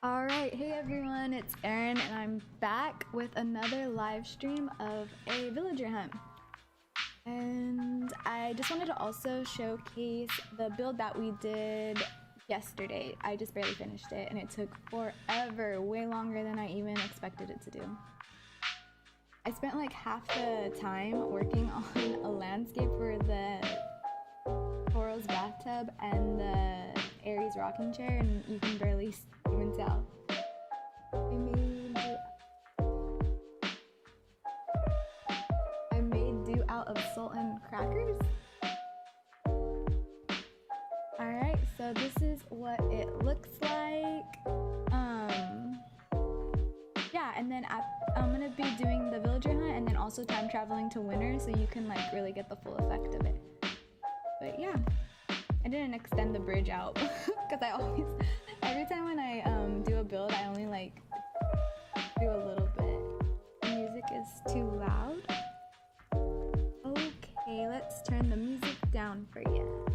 Alright, hey everyone, it's Erin and I'm back with another live stream of a villager hunt. And I just wanted to also showcase the build that we did yesterday. I just barely finished it and it took forever, way longer than I even expected it to do. I spent like half the time working on a landscape for the Toro's bathtub and the Aries rocking chair, and you can barely even tell. I made do out of salt and crackers. Alright, so this is what it looks like. Yeah, and then I'm gonna be doing the villager hunt and then also time traveling to winter so you can like really get the full effect of it. But yeah, I didn't extend the bridge out because I always, every time when I do a build, I only like do a little bit. The music is too loud. Okay, let's turn the music down for you.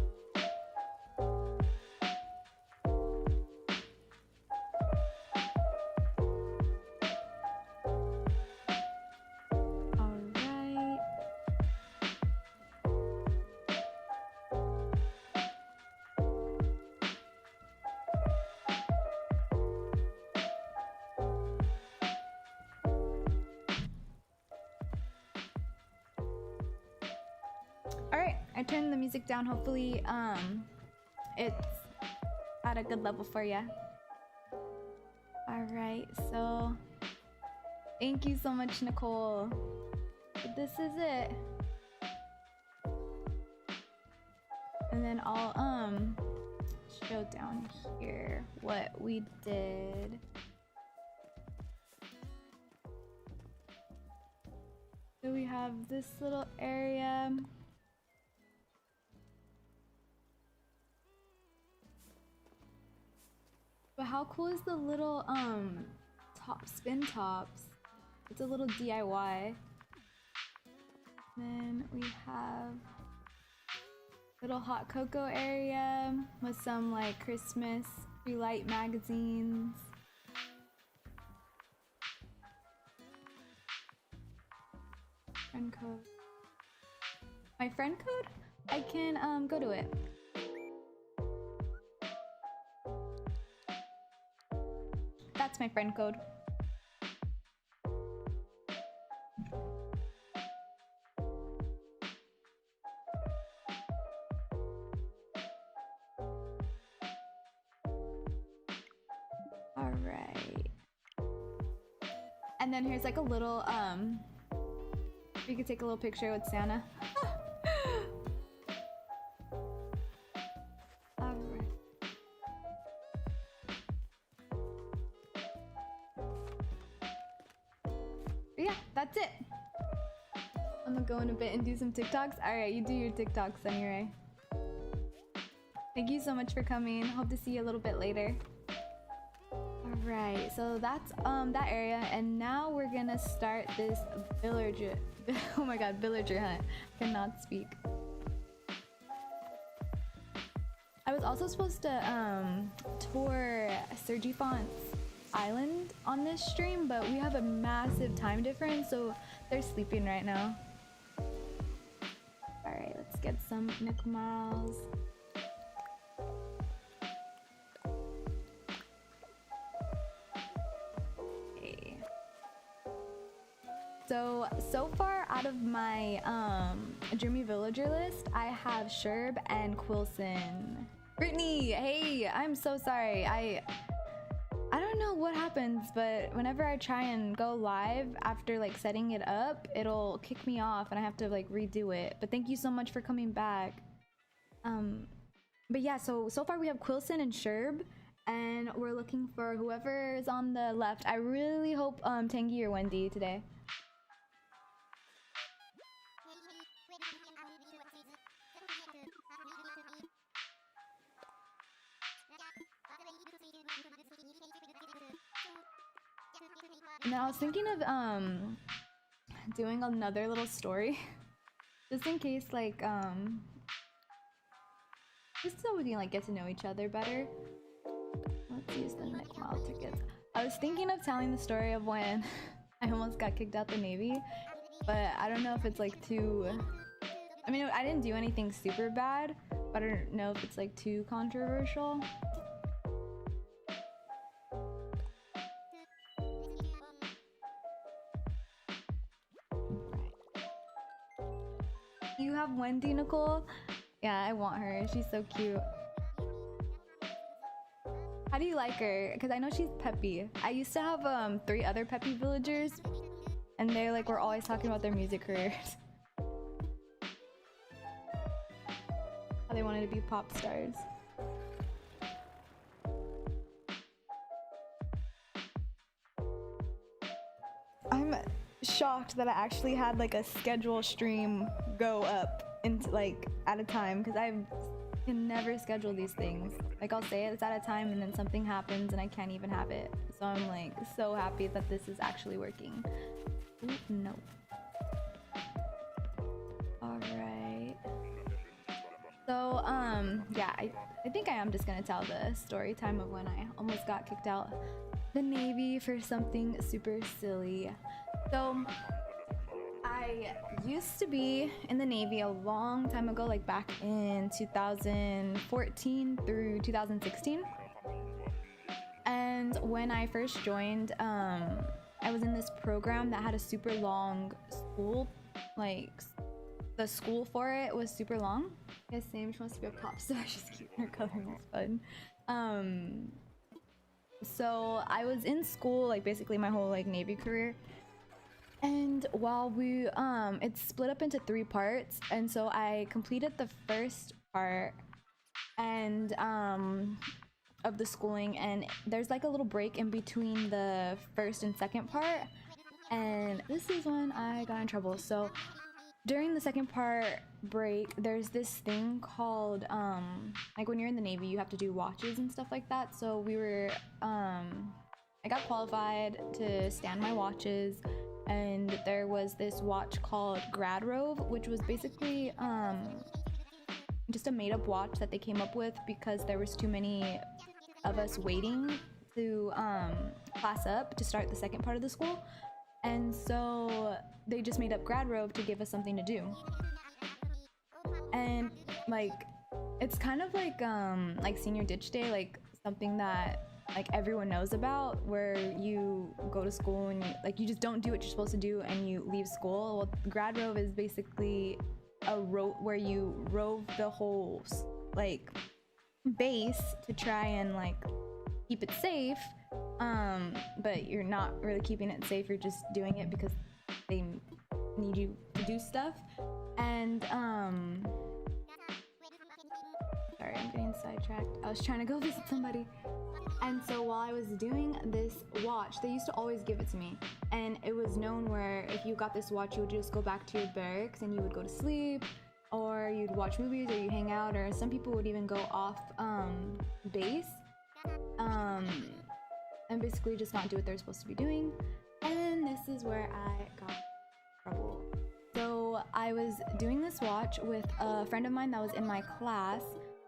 I turned the music down. Hopefully it's at a good level for you. All right, so thank you so much, Nicole. This is it. And then I'll show down here what we did. So we have this little area. But how cool is the little spin tops? It's a little DIY. Then we have little hot cocoa area with some like Christmas free light magazines. Friend code. My friend code? I can go to it. That's my friend code. All right. And then here's like a little you could take a little picture with Santa. That's it. I'm gonna go in a bit and do some TikToks. Alright, you do your TikToks anyway. Thank you so much for coming. Hope to see you a little bit later. Alright, so that's that area, and now we're gonna start this villager oh my god, villager hunt. I cannot speak. I was also supposed to tour Sergifont's island on this stream, but we have a massive time difference, so they're sleeping right now. All right, let's get some Nickmals. Okay. So far out of my Dreamy villager list, I have Sherb and Quillson. Brittany, hey, I'm so sorry. I don't know what happens, but whenever I try and go live after like setting it up, it'll kick me off and I have to like redo it. But thank you so much for coming back. But yeah, so far we have Quillson and Sherb, and we're looking for whoever is on the left. I really hope Tangy or Wendy today. And I was thinking of doing another little story just in case, like just so we can like get to know each other better. Let's use the Nick Mile tickets. I was thinking of telling the story of when I almost got kicked out the Navy, but I don't know if it's like too... I mean, I didn't do anything super bad, but I don't know if it's like too controversial. You have Wendy, Nicole? Yeah, I want her. She's so cute. How do you like her? Because I know she's peppy. I used to have 3 other peppy villagers, and they like were always talking about their music careers. How they wanted to be pop stars. I'm shocked that I actually had like a schedule stream go up into like at a time, because I can never schedule these things. Like I'll say it's at a time and then something happens and I can't even have it. So I'm like so happy that this is actually working. Ooh, no. All right. So yeah, I think I am just gonna tell the story time of when I almost got kicked out the Navy for something super silly. So I used to be in the Navy a long time ago, like back in 2014 through 2016. And when I first joined, I was in this program that had a super long school, like the school for it was super long. I guess Sam, she wants to be a pop star. She's cute. Her coloring is fun. So I was in school like basically my whole like Navy career. And while we, it's split up into 3 parts, and so I completed the first part and of the schooling, and there's like a little break in between the first and second part, and this is when I got in trouble. So during the second part break, there's this thing called like when you're in the Navy, you have to do watches and stuff like that. So we were, I got qualified to stand my watches. And there was this watch called Grad Rove, which was basically just a made-up watch that they came up with because there was too many of us waiting to class up to start the second part of the school. And so they just made up Grad Rove to give us something to do. And like it's kind of like senior ditch day, like something that like everyone knows about, where you go to school and you just don't do what you're supposed to do and you leave school. Well, Grad Rove is basically a rope where you rove the whole like base to try and like keep it safe, but you're not really keeping it safe, you're just doing it because they need you to do stuff. And sorry, I'm getting sidetracked. I was trying to go visit somebody. And so while I was doing this watch, they used to always give it to me. And it was known where if you got this watch, you would just go back to your barracks and you would go to sleep, or you'd watch movies, or you hang out, or some people would even go off base and basically just not do what they're supposed to be doing. And this is where I got in trouble. So I was doing this watch with a friend of mine that was in my class,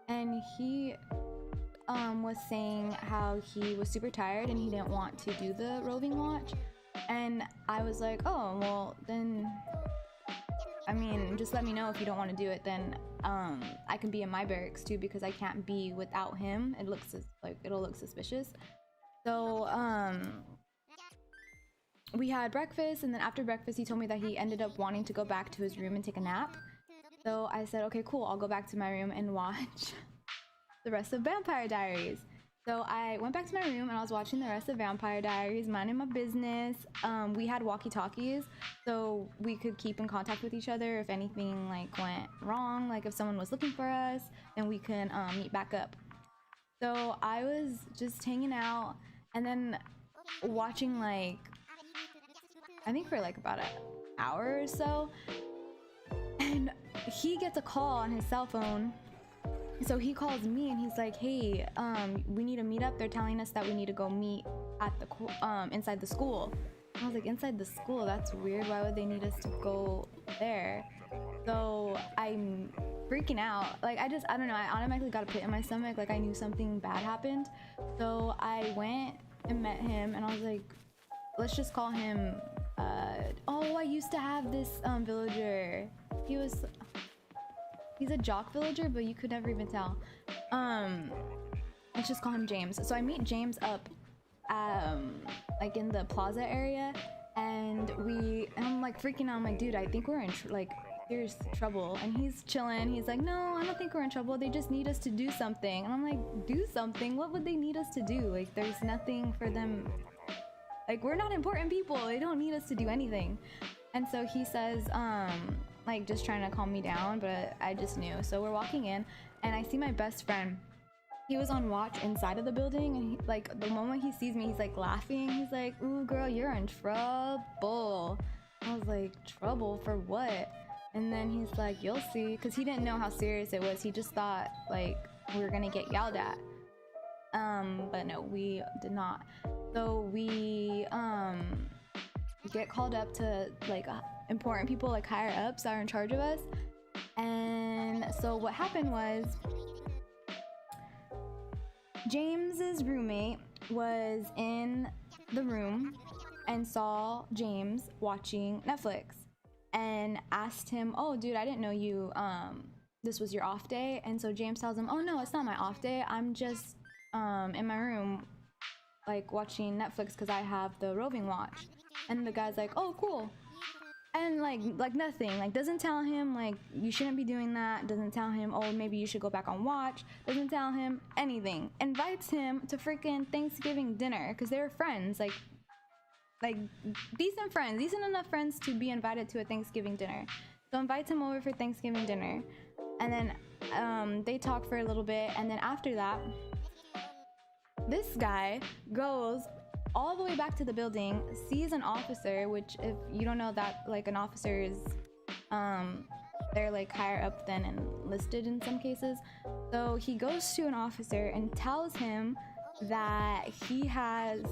and he was saying how he was super tired and he didn't want to do the roving watch. And I was like, oh, well then, I mean, just let me know if you don't want to do it, then I can be in my barracks too, because I can't be without him. It looks like it'll look suspicious. So we had breakfast, and then after breakfast he told me that he ended up wanting to go back to his room and take a nap. So I said, okay, cool, I'll go back to my room and watch the rest of Vampire Diaries. So I went back to my room and I was watching the rest of Vampire Diaries, minding my business. We had walkie-talkies, so we could keep in contact with each other if anything like went wrong, like if someone was looking for us, then we can meet back up. So I was just hanging out and then watching, like, I think for like about an hour or so, and he gets a call on his cell phone. So he calls me and he's like, hey, we need to meet up. They're telling us that we need to go meet at the inside the school. And I was like, inside the school? That's weird. Why would they need us to go there? So I freaking out. Like I don't know, I automatically got a pit in my stomach, like I knew something bad happened. So I went and met him and I was like, let's just call him oh, I used to have this villager. He's a jock villager, but you could never even tell. Let's just call him James. So I meet James up like in the plaza area, and I'm like freaking out. I'm like, dude, I think we're in like serious trouble. And he's chilling. He's like, no, I don't think we're in trouble. They just need us to do something. And I'm like, do something? What would they need us to do? Like, there's nothing for them. Like, we're not important people. They don't need us to do anything. And so he says, like, just trying to calm me down, but I just knew. So we're walking in, and I see my best friend. He was on watch inside of the building, and he, like, the moment he sees me, he's like laughing. He's like, ooh, girl, you're in trouble. I was like, trouble for what? And then he's like, you'll see, because he didn't know how serious it was. He just thought, like, we were gonna get yelled at. But no, we did not. So we get called up to like important people, like higher ups that are in charge of us. And so what happened was James's roommate was in the room and saw James watching Netflix and asked him, oh dude, I didn't know you this was your off day. And so James tells him, oh no, it's not my off day, I'm just in my room like watching Netflix because I have the roving watch. And the guy's like, oh cool. And like nothing, like doesn't tell him like you shouldn't be doing that, doesn't tell him oh maybe you should go back on watch, doesn't tell him anything. Invites him to freaking Thanksgiving dinner because they're friends, like decent friends, decent enough friends to be invited to a Thanksgiving dinner. So invites him over for Thanksgiving dinner, and then they talk for a little bit, and then after that this guy goes all the way back to the building, sees an officer, which if you don't know that, like an officer is, they're like higher up than enlisted in some cases. So he goes to an officer and tells him that he has,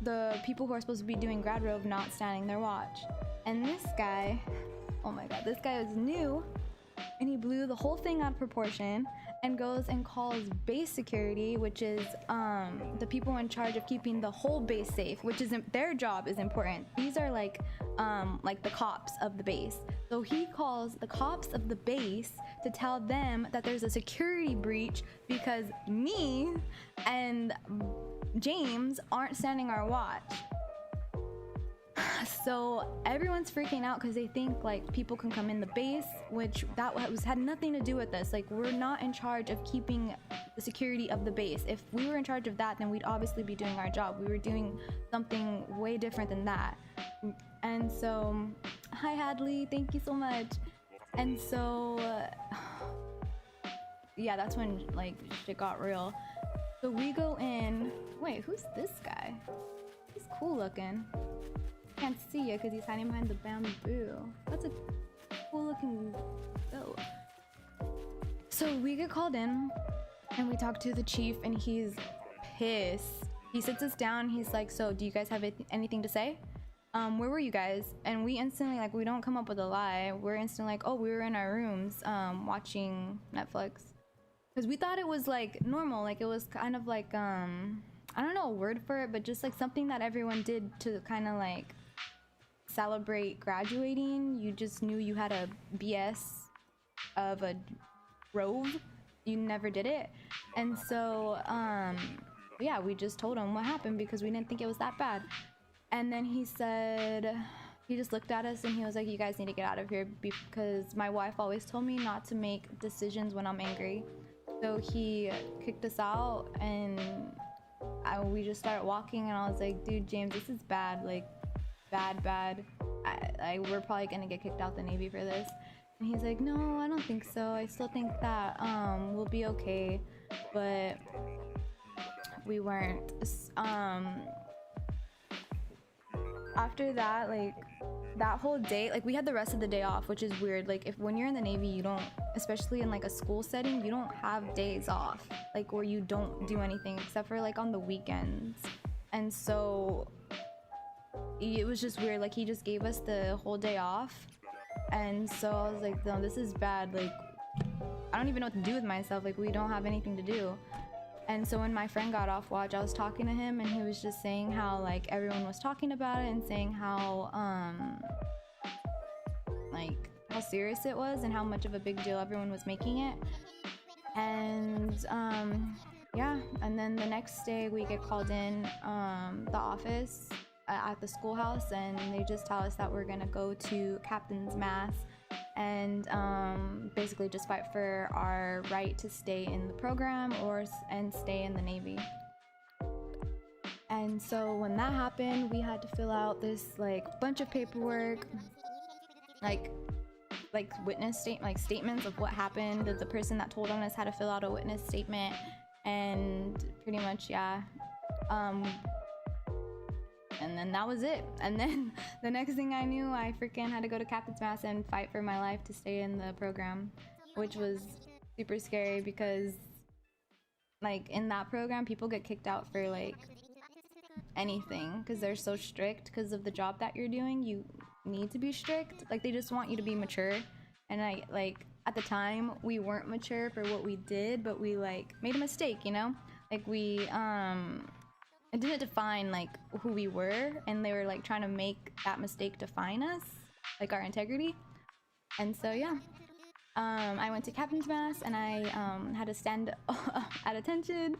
the people who are supposed to be doing grad rove not standing their watch. And this guy, oh my god, this guy was new, and he blew the whole thing out of proportion and goes and calls base security, which is the people in charge of keeping the whole base safe, which is their job is important. These are like the cops of the base. So he calls the cops of the base to tell them that there's a security breach because me and James aren't standing our watch. So everyone's freaking out because they think like people can come in the base, which had nothing to do with us. Like, we're not in charge of keeping the security of the base. If we were in charge of that, then we'd obviously be doing our job. We were doing something way different than that. And so, hi Hadley, thank you so much. And so yeah, that's when like shit got real. So we go in. Wait, who's this guy? He's cool looking. Can't see you because he's hiding behind the bamboo. That's a cool looking goat. So we get called in and we talk to the chief, and he's pissed. He sits us down. He's like, so do you guys have anything to say? Where were you guys? And we instantly, like, we don't come up with a lie. We're instantly like, oh, we were in our rooms watching Netflix, because we thought it was like normal, like it was kind of like I don't know a word for it, but just like something that everyone did to kind of like celebrate graduating. You just knew you had a BS of a rove, you never did it. And so yeah, we just told him what happened because we didn't think it was that bad. And then he said, he just looked at us and he was like, you guys need to get out of here because my wife always told me not to make decisions when I'm angry. So he kicked us out, and we just started walking, and I was like, dude, James, this is bad, like bad. We're probably gonna get kicked out the Navy for this. And he's like, no, I don't think so. I still think that we'll be okay. But we weren't. After that, like that whole day, like we had the rest of the day off, which is weird. Like when you're in the Navy, you don't, especially in like a school setting, you don't have days off, like where you don't do anything except for like on the weekends. And so it was just weird. Like he just gave us the whole day off, And so I was like, no, this is bad. Like, I don't even know what to do with myself. Like, we don't have anything to do. And so when my friend got off watch, I was talking to him and he was just saying how like everyone was talking about it and saying how like how serious it was and how much of a big deal everyone was making it. And yeah, and then the next day we get called in the office at the schoolhouse, and they just tell us that we're gonna go to captain's mass and basically just fight for our right to stay in the program and stay in the Navy. And so when that happened, we had to fill out this like bunch of paperwork, like statements of what happened. The person that told on us had to fill out a witness statement, and pretty much, yeah. And then that was it. And then the next thing I knew, I freaking had to go to captain's mass and fight for my life to stay in the program, which was super scary because like in that program people get kicked out for like anything because they're so strict. Because of the job that you're doing, you need to be strict. Like, they just want you to be mature, and I like at the time we weren't mature for what we did, but we like made a mistake, you know, like we it didn't define like who we were, and they were like trying to make that mistake define us, like our integrity. And so yeah, I went to captain's mass and I had to stand at attention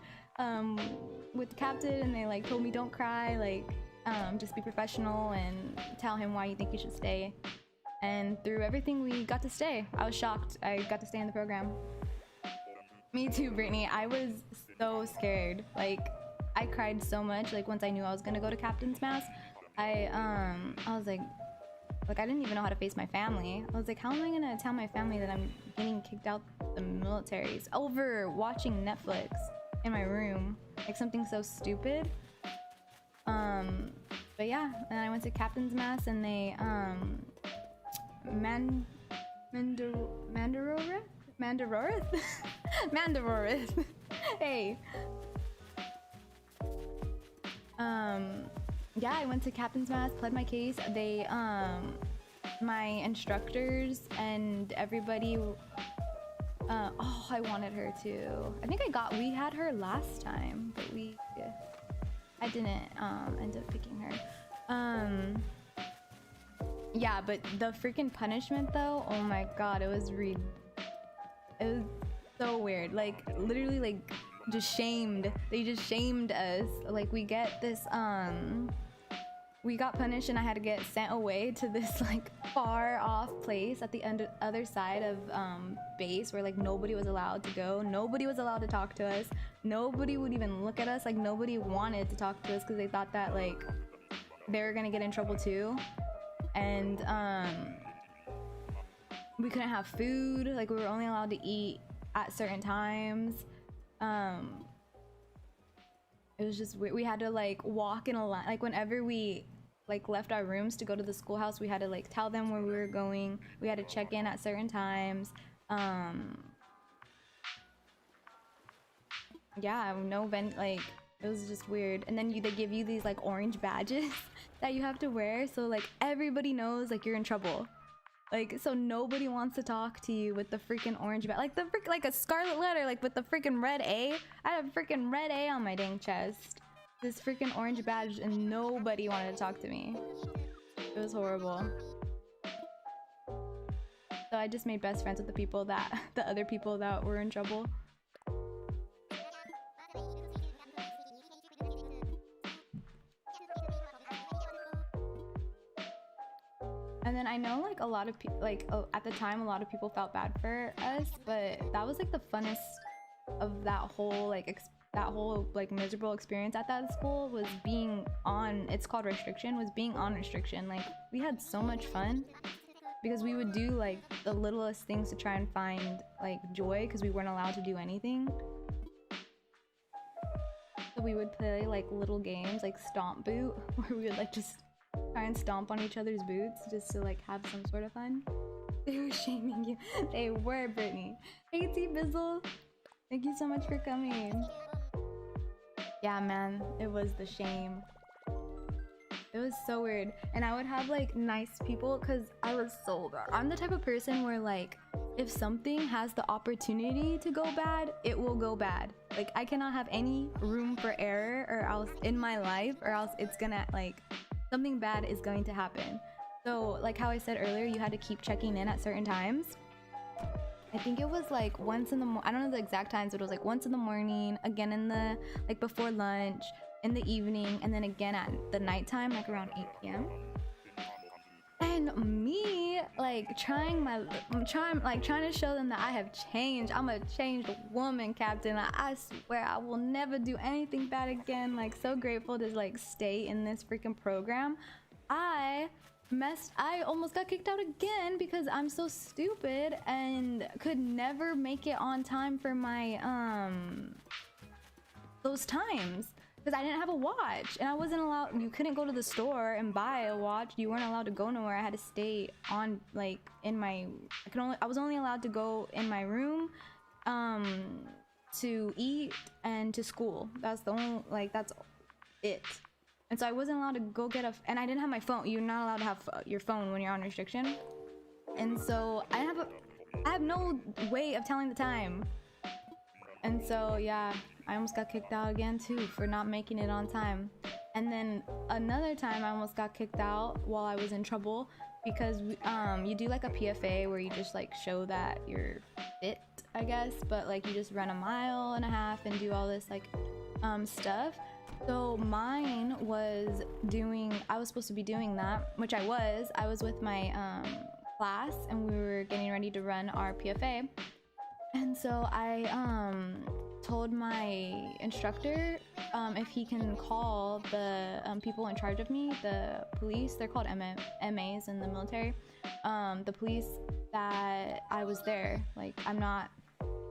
with the captain, and they like told me don't cry, like just be professional and tell him why you think you should stay. And through everything we got to stay. I was shocked I got to stay in the program. Me too, Brittany. I was so scared. Like, I cried so much. Like, once I knew I was gonna go to captain's mass, I was like I didn't even know how to face my family. I was like, how am I gonna tell my family that I'm getting kicked out the militaries over watching Netflix in my room, like something so stupid. But yeah, and I went to captain's mass, and they Mandarorith. Hey. Yeah, I went to captain's mass, pled my case. They my instructors and everybody, oh, I wanted her to. I think we had her last time, but I didn't end up picking her. Yeah, but the freaking punishment though, oh my god, it was so weird. Like, literally, like, just shamed. They just shamed us. Like, we get this we got punished, and I had to get sent away to this like far off place at the other side of base, where like nobody was allowed to go, nobody was allowed to talk to us, nobody would even look at us. Like, nobody wanted to talk to us because they thought that like they were gonna get in trouble too. And we couldn't have food. Like, we were only allowed to eat at certain times. It was just weird. We had to like walk in a line. Like, whenever we like left our rooms to go to the schoolhouse, we had to like tell them where we were going. We had to check in at certain times. Yeah, no vent. Like, it was just weird. And then they give you these like orange badges that you have to wear, so like everybody knows like you're in trouble. Like, so nobody wants to talk to you with the freaking orange badge, like like a scarlet letter, like with the freaking red A. I had a freaking red A on my dang chest, this freaking orange badge, and nobody wanted to talk to me. It was horrible. So I just made best friends with the other people that were in trouble. And then I know like a lot of people, like at the time, a lot of people felt bad for us, but that was like the funnest of that whole like miserable experience at that school, was being on, it's called restriction, was being on restriction. Like, we had so much fun because we would do like the littlest things to try and find like joy, because we weren't allowed to do anything. So we would play like little games like Stomp Boot, where we would like just try and stomp on each other's boots just to like have some sort of fun. They were shaming you. They were, Brittany. Hey T Bizzle, thank you so much for coming. Yeah man, it was the shame. It was so weird. And I would have like nice people because I was so bad. I'm the type of person where like if something has the opportunity to go bad, it will go bad. Like I cannot have any room for error or else in my life, or else it's gonna like something bad is going to happen. So like how I said earlier, you had to keep checking in at certain times. I think it was like once in the I don't know the exact times, but it was like once in the morning, again in the like before lunch, in the evening, and then again at the nighttime, like around 8 p.m. And me like trying to show them that I have changed. I'm a changed woman, Captain. I swear I will never do anything bad again. Like so grateful to like stay in this freaking program. I almost got kicked out again because I'm so stupid and could never make it on time for my those times because I didn't have a watch and I wasn't allowed. You couldn't go to the store and buy a watch. You weren't allowed to go nowhere. I had to stay on like in my I was only allowed to go in my room to eat and to school. That's the only that's it. And so I wasn't allowed to go get and I didn't have my phone. You're not allowed to have your phone when you're on restriction. And so I have no way of telling the time. And so yeah, I almost got kicked out again too for not making it on time. And then another time I almost got kicked out while I was in trouble because you do like a PFA where you just like show that you're fit, I guess, but like you just run a mile and a half and do all this like stuff. So mine was I was supposed to be doing that, which I was with my class and we were getting ready to run our PFA. And so I told my instructor if he can call the people in charge of me, the police, they're called MAs in the military, the police, that I was there. Like I'm not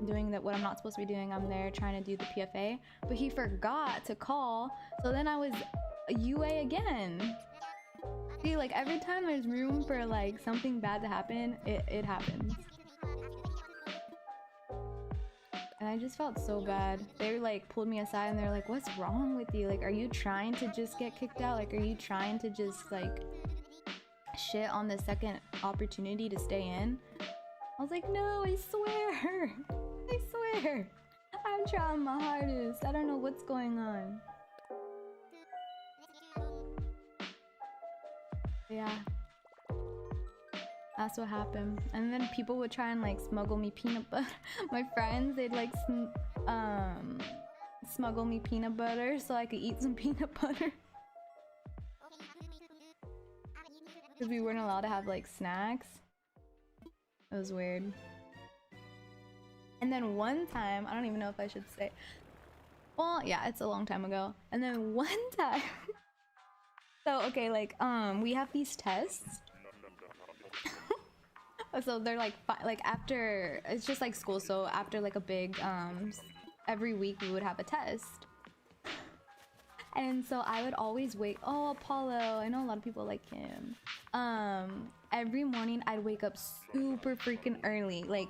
doing what I'm not supposed to be doing. I'm there trying to do the PFA, but he forgot to call. So then I was a UA again. See, like every time there's room for like something bad to happen, it happens. And I just felt so bad. They like pulled me aside and they're like, what's wrong with you? Like, are you trying to just get kicked out? Like, are you trying to just like shit on the second opportunity to stay in? I was like, no, I swear. I swear. I'm trying my hardest. I don't know what's going on. Yeah. That's what happened. And then people would try and like smuggle me peanut butter. My friends, they'd like smuggle me peanut butter so I could eat some peanut butter. Because we weren't allowed to have like snacks. It was weird. And then one time, I don't even know if I should say. Well, yeah, it's a long time ago. And then one time. So, okay, like, we have these tests. So they're like after, it's just like school. So after like a big, every week we would have a test. And so I would always wait. Oh, Apollo. I know a lot of people like him. Every morning I'd wake up super freaking early. Like,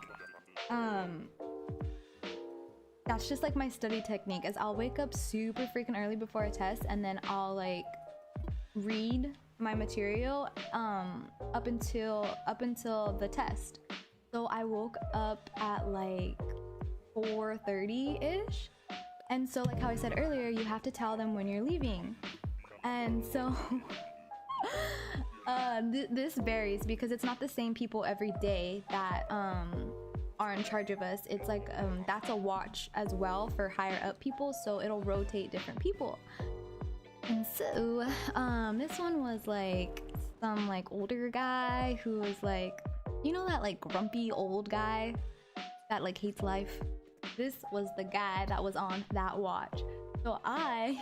that's just like my study technique is I'll wake up super freaking early before a test and then I'll like read my material up until the test. So I woke up at like 4:30-ish. And so like how I said earlier, you have to tell them when you're leaving. And so this varies because it's not the same people every day that are in charge of us. It's like that's a watch as well for higher up people, so it'll rotate different people. And so this one was like some like older guy who was like, you know, that like grumpy old guy that like hates life. This was the guy that was on that watch. So I,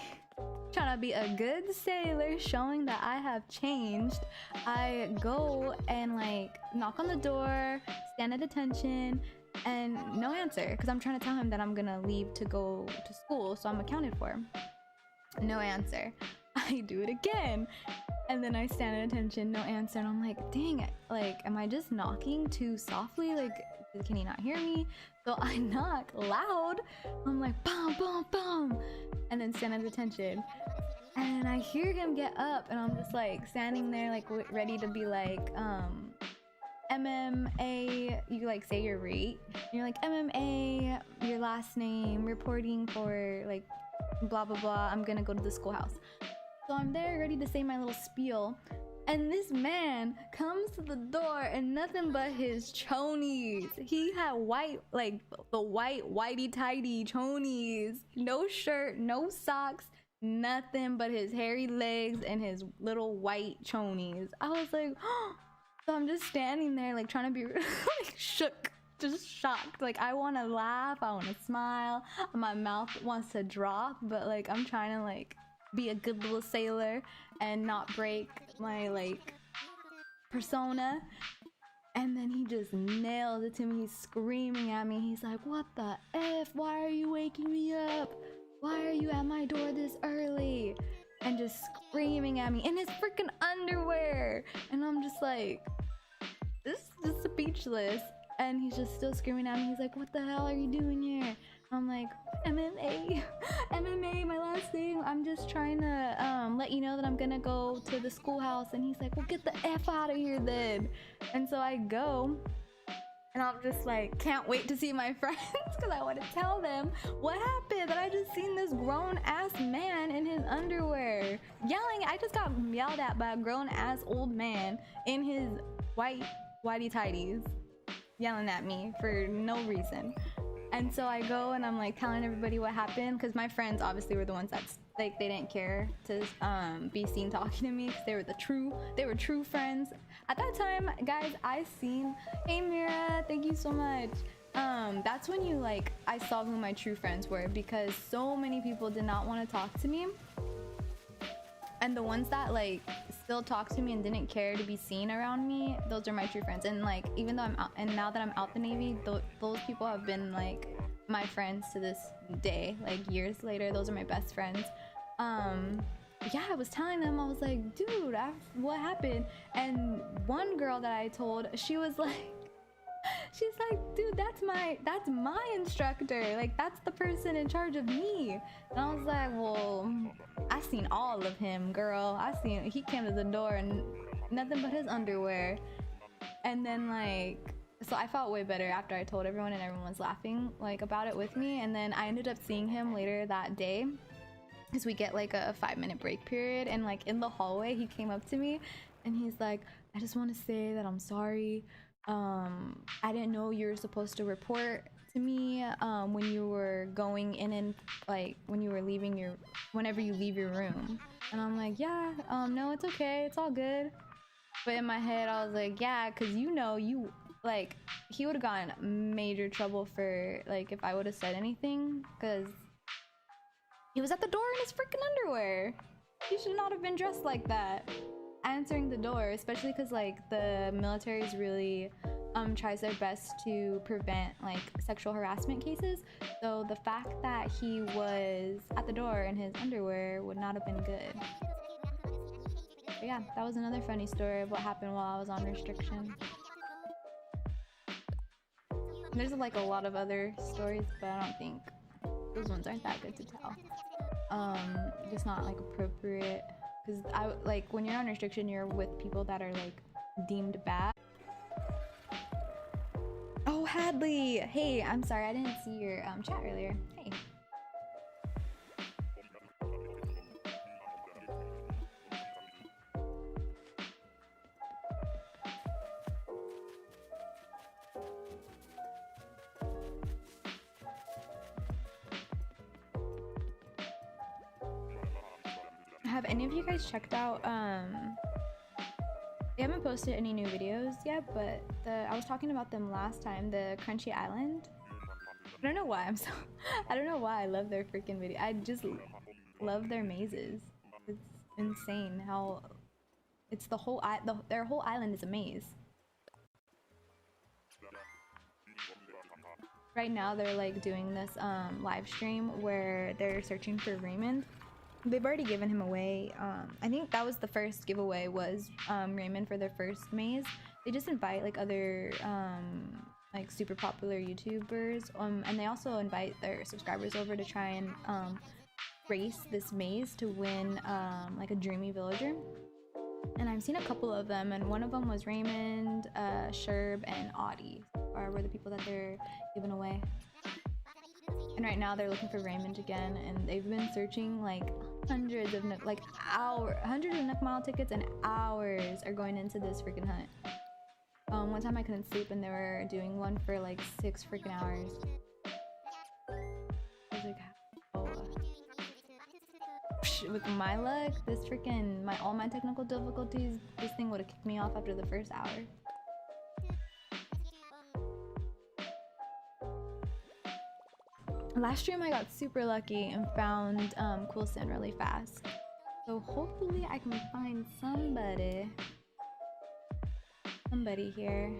trying to be a good sailor, showing that I have changed, I go and like knock on the door, stand at attention, and no answer, because I'm trying to tell him that I'm gonna leave to go to school, so I'm accounted for. No answer. I do it again, and then I stand at attention, no answer, and I'm like, dang it, like, am I just knocking too softly? Like, can he not hear me? So I knock loud. I'm like, boom, boom, boom, and then stand at attention. and I hear him get up, and I'm just like standing there like ready to be like MMA, you like say your rate, and you're like MMA, your last name, reporting for like blah blah blah, I'm gonna go to the schoolhouse. So I'm there ready to say my little spiel, and this man comes to the door and nothing but his chonies. He had white, like the white whitey tighty chonies, no shirt, no socks, nothing but his hairy legs and his little white chonies. I was like, oh. So I'm just standing there like trying to be like shook, just shocked. Like I want to laugh, I want to smile, my mouth wants to drop, but like I'm trying to like be a good little sailor and not break my like persona. And then he just nails it to me. He's screaming at me. He's like, what the F? Why are you waking me up? Why are you at my door this early? And just screaming at me in his freaking underwear. And I'm just like, this is just speechless. And he's just still screaming at me. He's like, what the hell are you doing here? I'm like, MMA, MMA, my last name. I'm just trying to let you know that I'm gonna go to the schoolhouse. And he's like, well, get the F out of here then. And so I go, and I'm just like, can't wait to see my friends because I want to tell them what happened. That I just seen this grown ass man in his underwear yelling. I just got yelled at by a grown ass old man in his whitey tighties yelling at me for no reason. And so I go and I'm like telling everybody what happened, because my friends obviously were the ones that like they didn't care to be seen talking to me, because they were true friends. At that time, guys, I seen, hey Mira, thank you so much. That's when I saw who my true friends were, because so many people did not want to talk to me. And the ones that like still talk to me and didn't care to be seen around me, those are my true friends. And like, even though I'm out, and now that I'm out the Navy, those people have been like my friends to this day. Like years later, those are my best friends. Yeah, I was telling them, I was like, dude, what happened? And one girl that I told, she was like, she's like, dude, that's my instructor. Like, that's the person in charge of me. And I was like, well, I seen all of him, girl. He came to the door and nothing but his underwear. And then like, so I felt way better after I told everyone, and everyone was laughing like about it with me. And then I ended up seeing him later that day, because we get like a 5-minute break period, and like in the hallway he came up to me and he's like, I just want to say that I'm sorry. I didn't know you were supposed to report to me when you were going in, and like when you were leaving whenever you leave your room. And I'm like, yeah, no, it's okay, it's all good. But in my head I was like, yeah, because you like, he would have gotten major trouble for like if I would have said anything, because he was at the door in his freaking underwear. He should not have been dressed like that answering the door, especially because like the military is really tries their best to prevent like sexual harassment cases. So the fact that he was at the door in his underwear would not have been good. But yeah, that was another funny story of what happened while I was on restriction. There's like a lot of other stories, but I don't think those ones aren't that good to tell. Just not like appropriate, because I like, when you're on restriction, you're with people that are like deemed bad. Oh, Hadley, hey, I'm sorry I didn't see your chat earlier. Hey. Have any of you guys checked out they haven't posted any new videos yet, but I was talking about them last time, the Crunchy Island. I don't know why I don't know why I love their freaking video. I just love their mazes. It's insane how it's their whole island is a maze. Right now they're like doing this live stream where they're searching for Raymond. They've already given him away. I think that was the first giveaway, was Raymond for their first maze. They just invite like other like super popular YouTubers, and they also invite their subscribers over to try and race, this maze to win like a Dreamy villager. And I've seen a couple of them, and one of them was Raymond, Sherb, and Audie were the people that they're giving away. And right now they're looking for Raymond again, and they've been searching like hundreds of Nook Mile tickets, and hours are going into this freaking hunt. One time I couldn't sleep and they were doing one for like 6 freaking hours. I was like, oh. With my luck, this freaking all my technical difficulties, this thing would have kicked me off after the first hour. Last stream I got super lucky and found Quillson really fast. So hopefully I can find somebody here.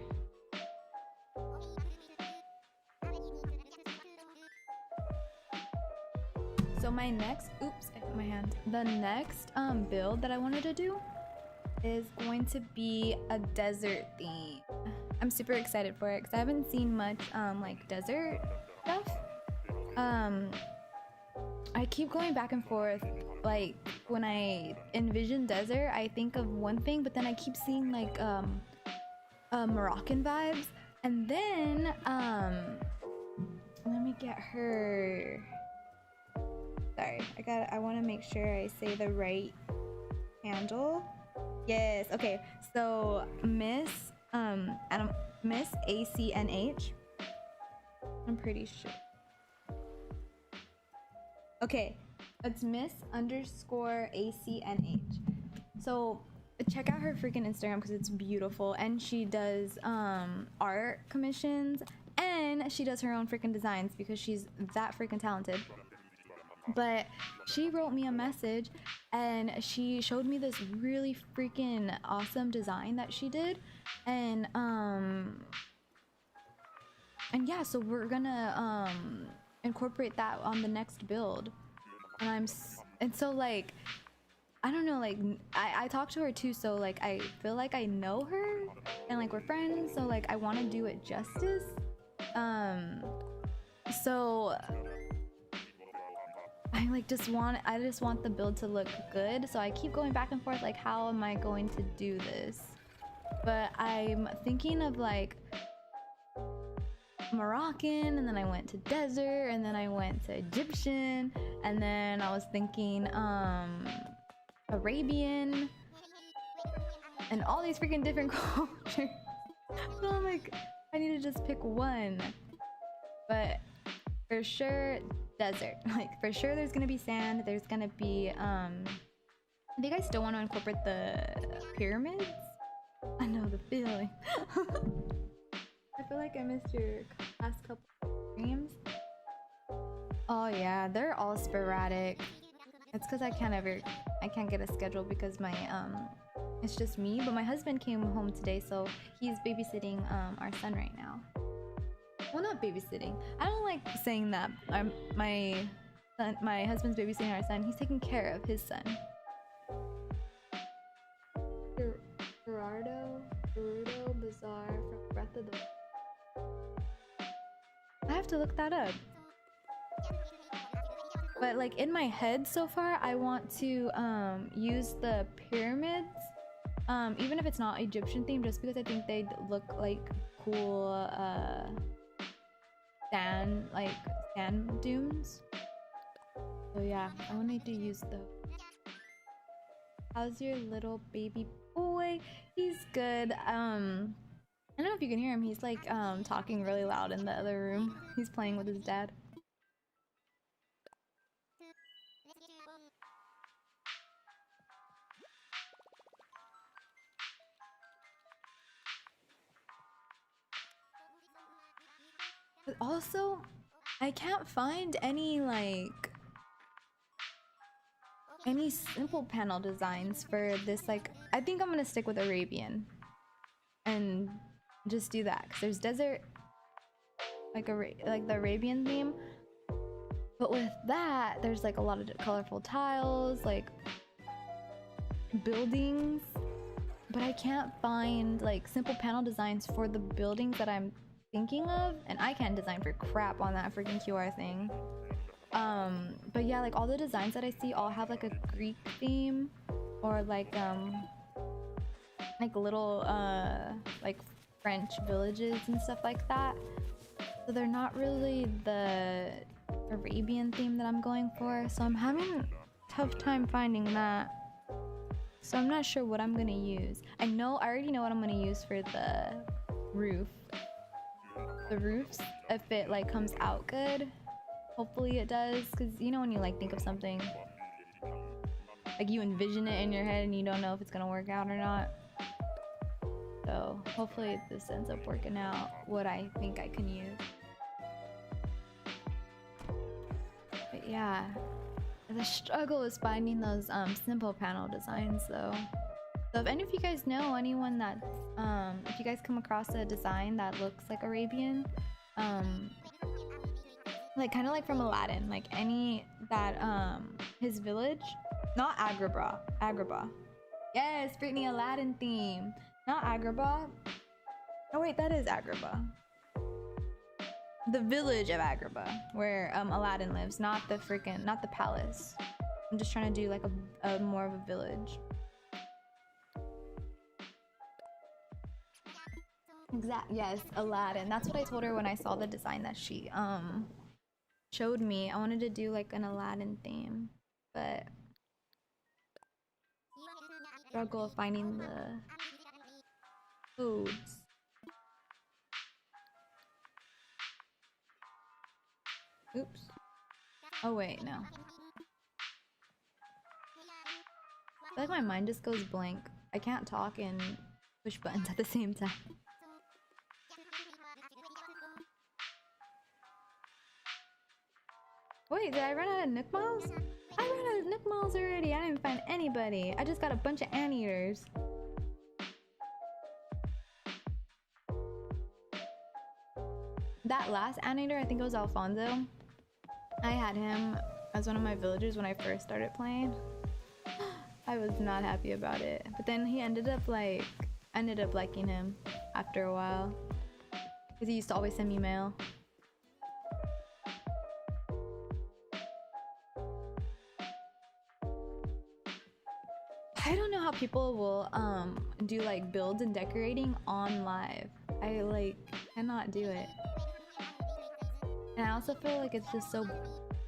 So my next, oops, I hit my hand. The next build that I wanted to do is going to be a desert theme. I'm super excited for it because I haven't seen much like desert stuff. I keep going back and forth. Like when I envision desert, I think of one thing, but then I keep seeing like Moroccan vibes. And then let me get her. Sorry, I want to make sure I say the right handle. Yes, okay. So Miss Miss ACNH. I'm pretty sure. Okay, it's Miss_ACNH. So check out her freaking Instagram because it's beautiful, and she does art commissions, and she does her own freaking designs because she's that freaking talented. But she wrote me a message and she showed me this really freaking awesome design that she did, and yeah, so we're gonna incorporate that on the next build. And so like I don't know, like I talked to her too, so like I feel like I know her and like we're friends, so like I want to do it justice. So I just want the build to look good, so I keep going back and forth like how am I going to do this, but I'm thinking of like Moroccan, and then I went to desert, and then I went to Egyptian, and then I was thinking Arabian, and all these freaking different cultures. So I'm like, I need to just pick one. But for sure desert, like for sure there's gonna be sand, there's gonna be I think I still want to incorporate the pyramids. I know the feeling. I feel like I missed your last couple streams. Oh yeah, they're all sporadic. It's because I can't get a schedule because my it's just me, but my husband came home today, so he's babysitting our son right now. Well, not babysitting. I don't like saying that. My husband's babysitting our son. He's taking care of his son. Gerardo Bazaar from Breath of the... I have to look that up. But like in my head so far, I want to use the pyramids, even if it's not Egyptian themed, just because I think they'd look like cool sand dunes. So yeah, I wanted to use the... How's your little baby boy? He's good. I don't know if you can hear him. He's like talking really loud in the other room. He's playing with his dad. But also, I can't find any simple panel designs for this. Like, I think I'm gonna stick with Arabian and just do that, because there's desert, like the Arabian theme, but with that there's like a lot of colorful tiles, like buildings, but I can't find like simple panel designs for the buildings that I'm thinking of, and I can't design for crap on that freaking QR thing. But yeah, like all the designs that I see all have like a Greek theme or like little like French villages and stuff like that. So they're not really the Arabian theme that I'm going for. So I'm having a tough time finding that. So I'm not sure what I'm gonna use. I already know what I'm gonna use for the roof. The roofs, if it like comes out good. Hopefully it does, because you know when you like think of something, like you envision it in your head and you don't know if it's gonna work out or not. So hopefully this ends up working out what I think I can use. But yeah, the struggle is finding those simple panel designs though. So if any of you guys know anyone that's if you guys come across a design that looks like Arabian, like kind of like from Aladdin, like any that his village, not Agrabah. Yes, Brittany, Aladdin theme, not Agrabah. Oh wait, that is Agrabah. The village of Agrabah, where Aladdin lives, not the palace. I'm just trying to do like a more of a village. Yes, Aladdin. That's what I told her when I saw the design that she showed me. I wanted to do like an Aladdin theme, but struggle of finding the codes. Oops. Oh wait, no. I feel like my mind just goes blank. I can't talk and push buttons at the same time. Wait, did I run out of Nook Miles? I ran out of Nook Miles already. I didn't find anybody. I just got a bunch of anteaters. That last anteater, I think it was Alfonso. I had him as one of my villagers when I first started playing. I was not happy about it. But then he ended up liking him after a while. Because he used to always send me mail. I don't know how people will do like builds and decorating on live. I like cannot do it. And I also feel like it's just so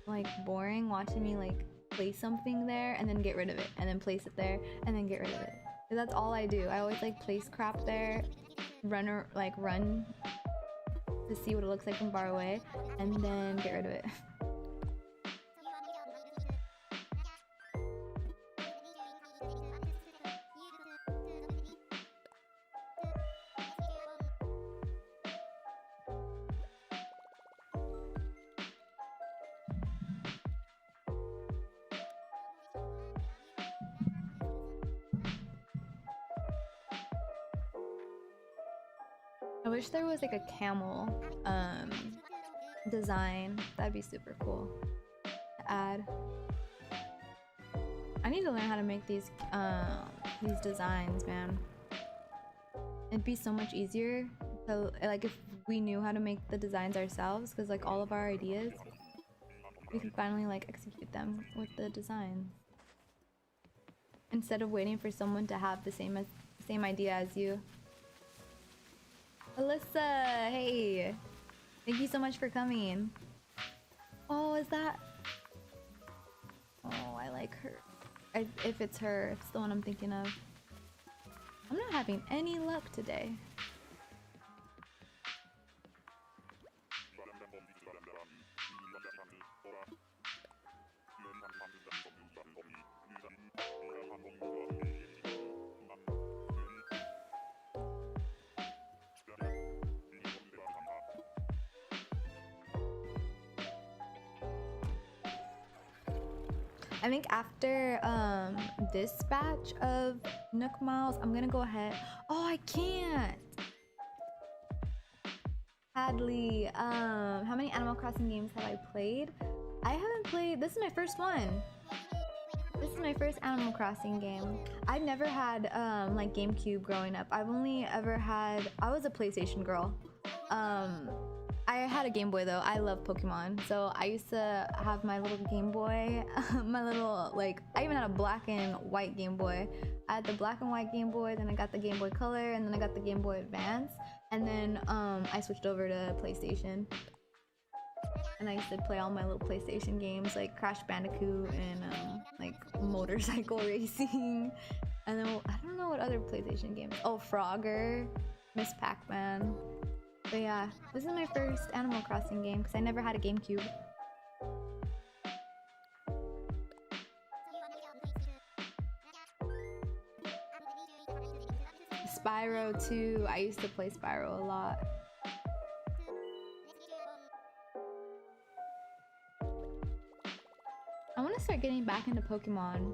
like boring watching me like place something there and then get rid of it and then place it there and then get rid of it. But that's all I do. I always like place crap there, run to see what it looks like from far away and then get rid of it. I wish there was like a camel design. That'd be super cool to add. I need to learn how to make these designs, man. It'd be so much easier. So like if we knew how to make the designs ourselves, because like all of our ideas, we could finally like execute them with the design instead of waiting for someone to have the same idea as you. Alyssa, hey! Thank you so much for coming. Oh, is that? Oh, I like her. If it's her, if it's the one I'm thinking of. I'm not having any luck today. I think after this batch of Nook Miles, I'm gonna go ahead. Oh, I can't. Hadley, how many Animal Crossing games have I played? I haven't played. This is my first one. This is my first Animal Crossing game. I've never had like GameCube growing up. I've only ever had. I was a PlayStation girl. I had a Game Boy though. I love Pokemon. So I used to have my little Game Boy, my little, like, I even had a black and white Game Boy. I had the black and white Game Boy, then I got the Game Boy Color, and then I got the Game Boy Advance. And then I switched over to PlayStation. And I used to play all my little PlayStation games like Crash Bandicoot and like motorcycle racing. And then I don't know what other PlayStation games. Oh, Frogger, Miss Pac-Man. But yeah, this is my first Animal Crossing game because I never had a GameCube. Spyro too. I used to play Spyro a lot. I want to start getting back into Pokemon.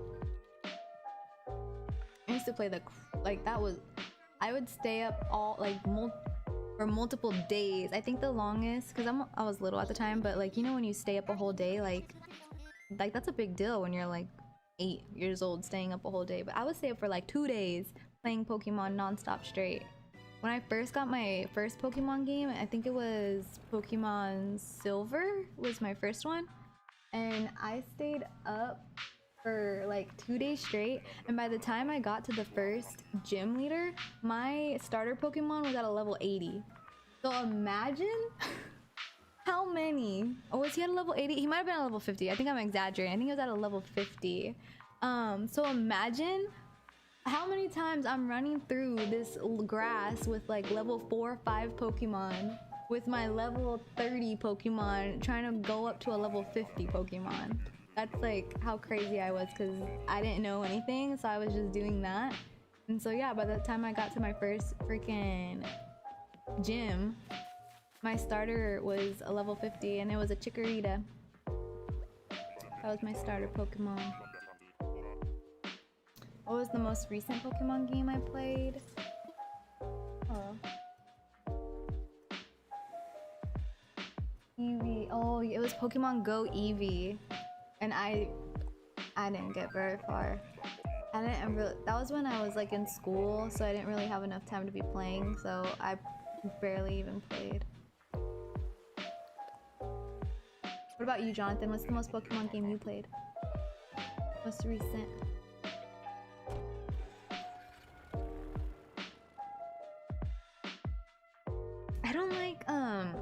I used to play I would stay up all like for multiple days. I think the longest, because I was little at the time, but like, you know, when you stay up a whole day, like that's a big deal when you're like 8 years old staying up a whole day. But I would stay up for like 2 days playing Pokemon non-stop straight. When I first got my first Pokemon game, I think it was Pokemon Silver was my first one, and I stayed up for like 2 days straight, and by the time I got to the first gym leader, my starter Pokemon was at a level 80. So imagine how many. Oh, was he at a level 80? He might have been at a level 50. I think I'm exaggerating. I think he was at a level 50. So imagine how many times I'm running through this grass with like level 4 or 5 Pokemon with my level 30 Pokemon trying to go up to a level 50 Pokemon. That's like how crazy I was because I didn't know anything, so I was just doing that. And so yeah, by the time I got to my first freaking gym, my starter was a level 50 and it was a Chikorita. That was my starter Pokemon. What was the most recent Pokemon game I played? Oh. Eevee. Oh, it was Pokemon Go Eevee. And I didn't get very far. That was when I was like in school, so I didn't really have enough time to be playing, so I barely even played. What about you, Jonathan? What's the most Pokemon game you played? Most recent? I don't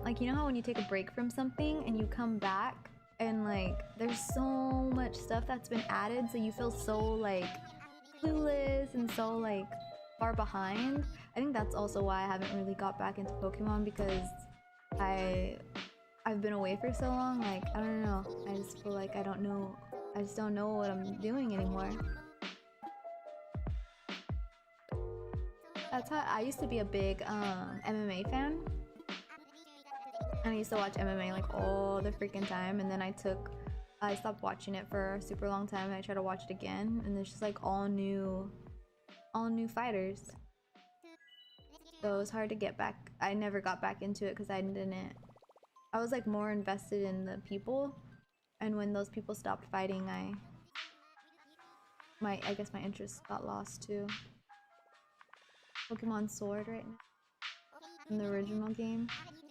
like you know how when you take a break from something and you come back and like there's so much stuff that's been added, so you feel so like clueless and so like far behind. I think that's also why I haven't really got back into Pokemon, because I've been away for so long. Like, I don't know, I just feel like I just don't know what I'm doing anymore. That's how I used to be a big MMA fan. And I used to watch MMA like all the freaking time, and then I stopped watching it for a super long time, and I tried to watch it again, and it's just like all new fighters. So it was hard to get back. I never got back into it because I was like more invested in the people, and when those people stopped fighting, I guess my interest got lost too. Pokemon Sword right now in the original game.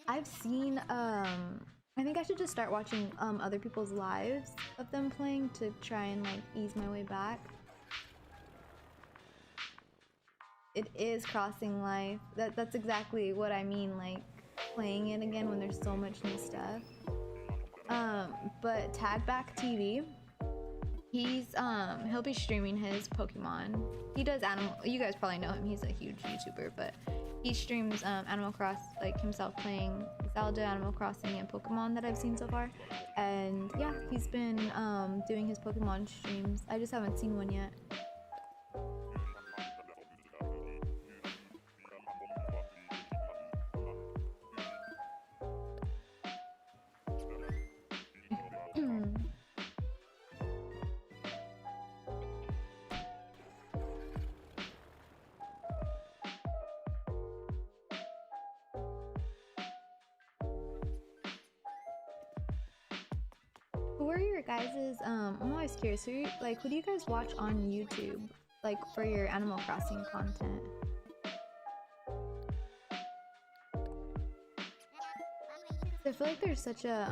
I've seen I think I should just start watching other people's lives of them playing to try and like ease my way back. It is crossing life. That's exactly what I mean, like playing it again when there's so much new stuff. But Tagback TV, he'll be streaming his Pokemon. He does you guys probably know him, he's a huge YouTuber, but he streams Animal Cross, like himself playing Zelda, Animal Crossing, and Pokemon that I've seen so far. And yeah, he's been doing his Pokemon streams. I just haven't seen one yet. Who are your guys's, I'm always curious, who do you guys watch on YouTube, like, for your Animal Crossing content? feel like there's such a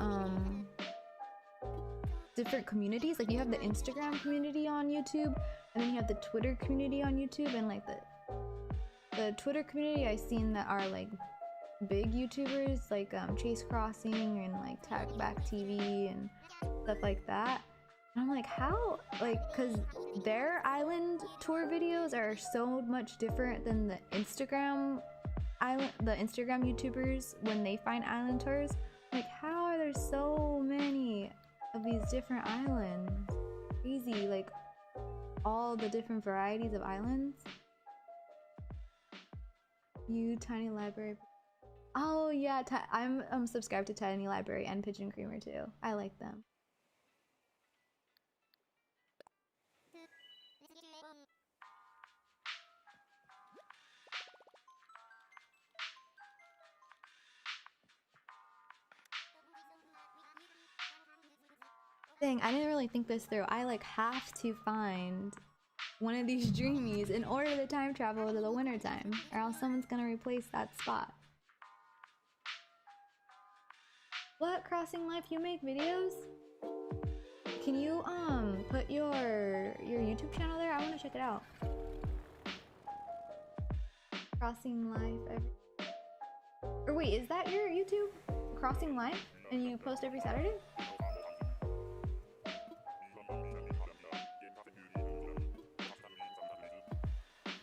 different communities. Like you have the Instagram community on YouTube, and then you have the Twitter community on YouTube, and like the Twitter community I've seen that are like big YouTubers like Chase Crossing and like Tagback TV and stuff like that. And I'm like, how, like, cause their island tour videos are so much different than the Instagram YouTubers when they find island tours. Like, how are there so many of these different islands? Crazy, like all the different varieties of islands. You Tiny Library. Oh yeah, I'm subscribed to Tiny Library and Pigeon Creamer too. I like them. Dang, I didn't really think this through. I like have to find one of these Dreamies in order to time travel to the winter time, or else someone's gonna replace that spot. What, Crossing Life, you make videos? Can you put your YouTube channel there? I want to check it out. Crossing Life or wait, is that your YouTube? Crossing Life? And you post every Saturday?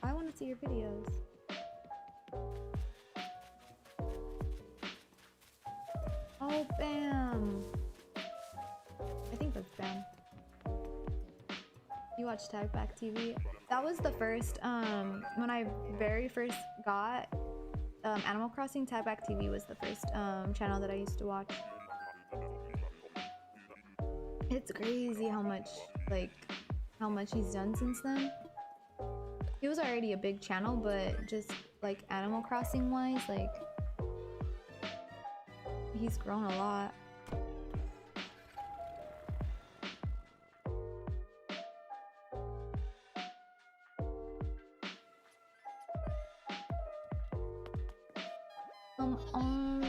I want to see your videos. Oh, bam! I think that's bam. You watch Tagback TV? That was the first, when I very first got Animal Crossing, Tagback TV was the first channel that I used to watch. It's crazy how much he's done since then. He was already a big channel, but just like Animal Crossing wise, like he's grown a lot.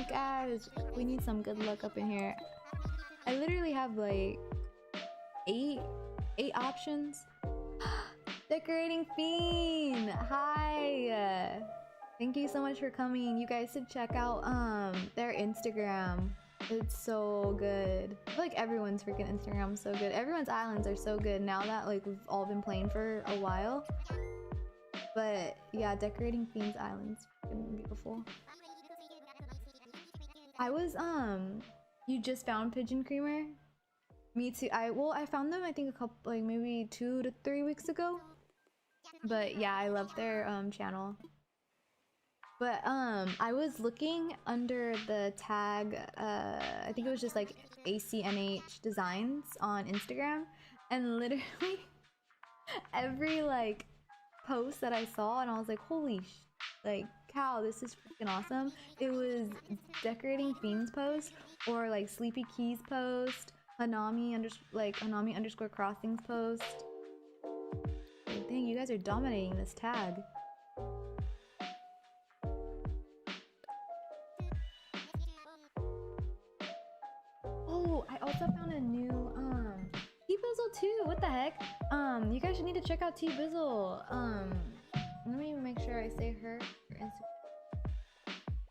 Guys, we need some good luck up in here. I literally have like eight options. Decorating Fiend, hi. Thank you so much for coming. You guys should check out their Instagram. It's so good. I feel like everyone's freaking Instagram is so good. Everyone's islands are so good now that like we've all been playing for a while. But yeah, Decorating Fiend's island's freaking beautiful. I was you just found Pigeon Creamer? Me too. I found them I think a couple, like maybe 2 to 3 weeks ago. But yeah, I love their channel. But I was looking under the tag, I think it was just like ACNH Designs on Instagram, and literally every like post that I saw, and I was like, holy like cow, this is freaking awesome. It was Decorating Fiends post, or like Sleepy Keys post, Hanami underscore crossings post. Like, dang, you guys are dominating this tag. Oh, I also found a new T-Bizzle too. What the heck? You guys should need to check out T-Bizzle. Let me make sure I say her Instagram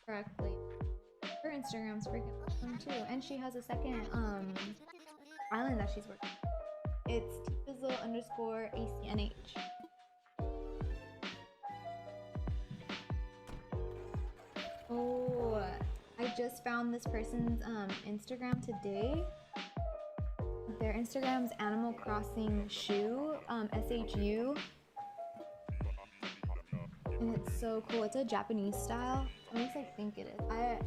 correctly. Her Instagram's freaking awesome too, and she has a second island that she's working. It's T-Bizzle underscore ACNH. Oh, I just found this person's Instagram today. Their Instagram's Animal Crossing Shoe, SHU. And it's so cool. It's a Japanese style. At least I think it is.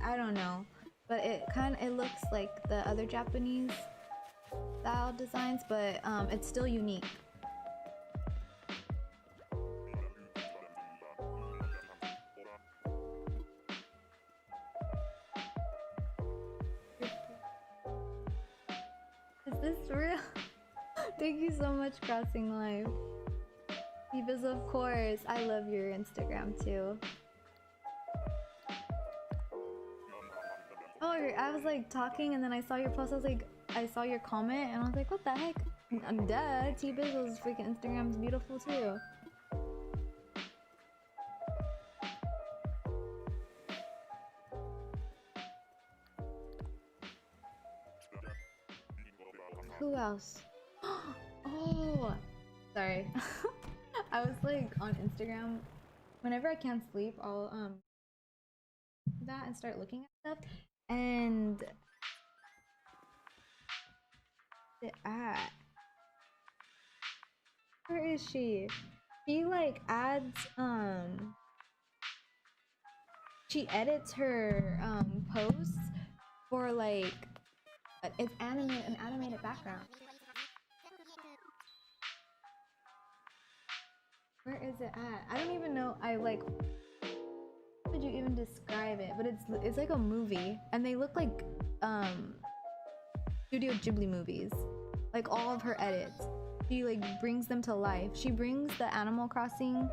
I don't know, but it looks like the other Japanese style designs, but it's still unique. Is this real? Thank you so much, Crossing Life. T-Bizzle, of course. I love your Instagram too. Oh, I was like talking and then I saw your post. I was like, I saw your comment and I was like, what the heck? Duh, T-Bizzle's freaking Instagram's beautiful too. Who else? Oh, sorry. I was like on Instagram. Whenever I can't sleep, I'll that and start looking at stuff. And where is she? She like adds she edits her posts for like it's an animated background. Where is it at? I don't even know. I like, how would you even describe it? But it's like a movie, and they look like Studio Ghibli movies. Like all of her edits, she like brings them to life. She brings the Animal Crossing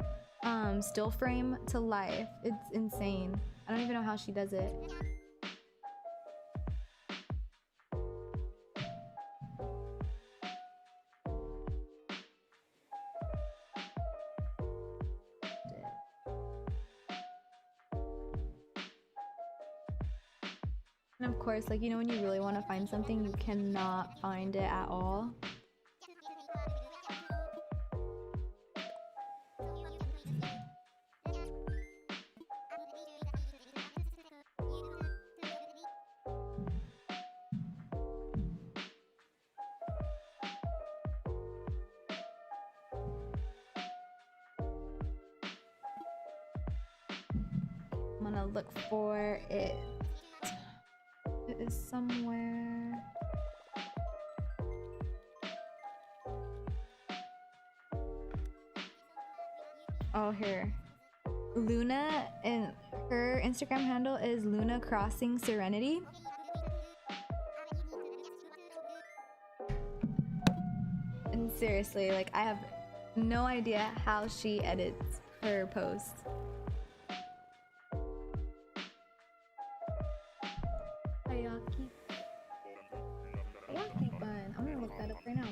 still frame to life. It's insane. I don't even know how she does it. And of course, like, you know, when you really want to find something, you cannot find it at all. I'm gonna look for it. It is somewhere. Oh, here. Luna, and her Instagram handle is Luna Crossing Serenity. And seriously, like, I have no idea how she edits her posts. Fun. I'm gonna look that up right now.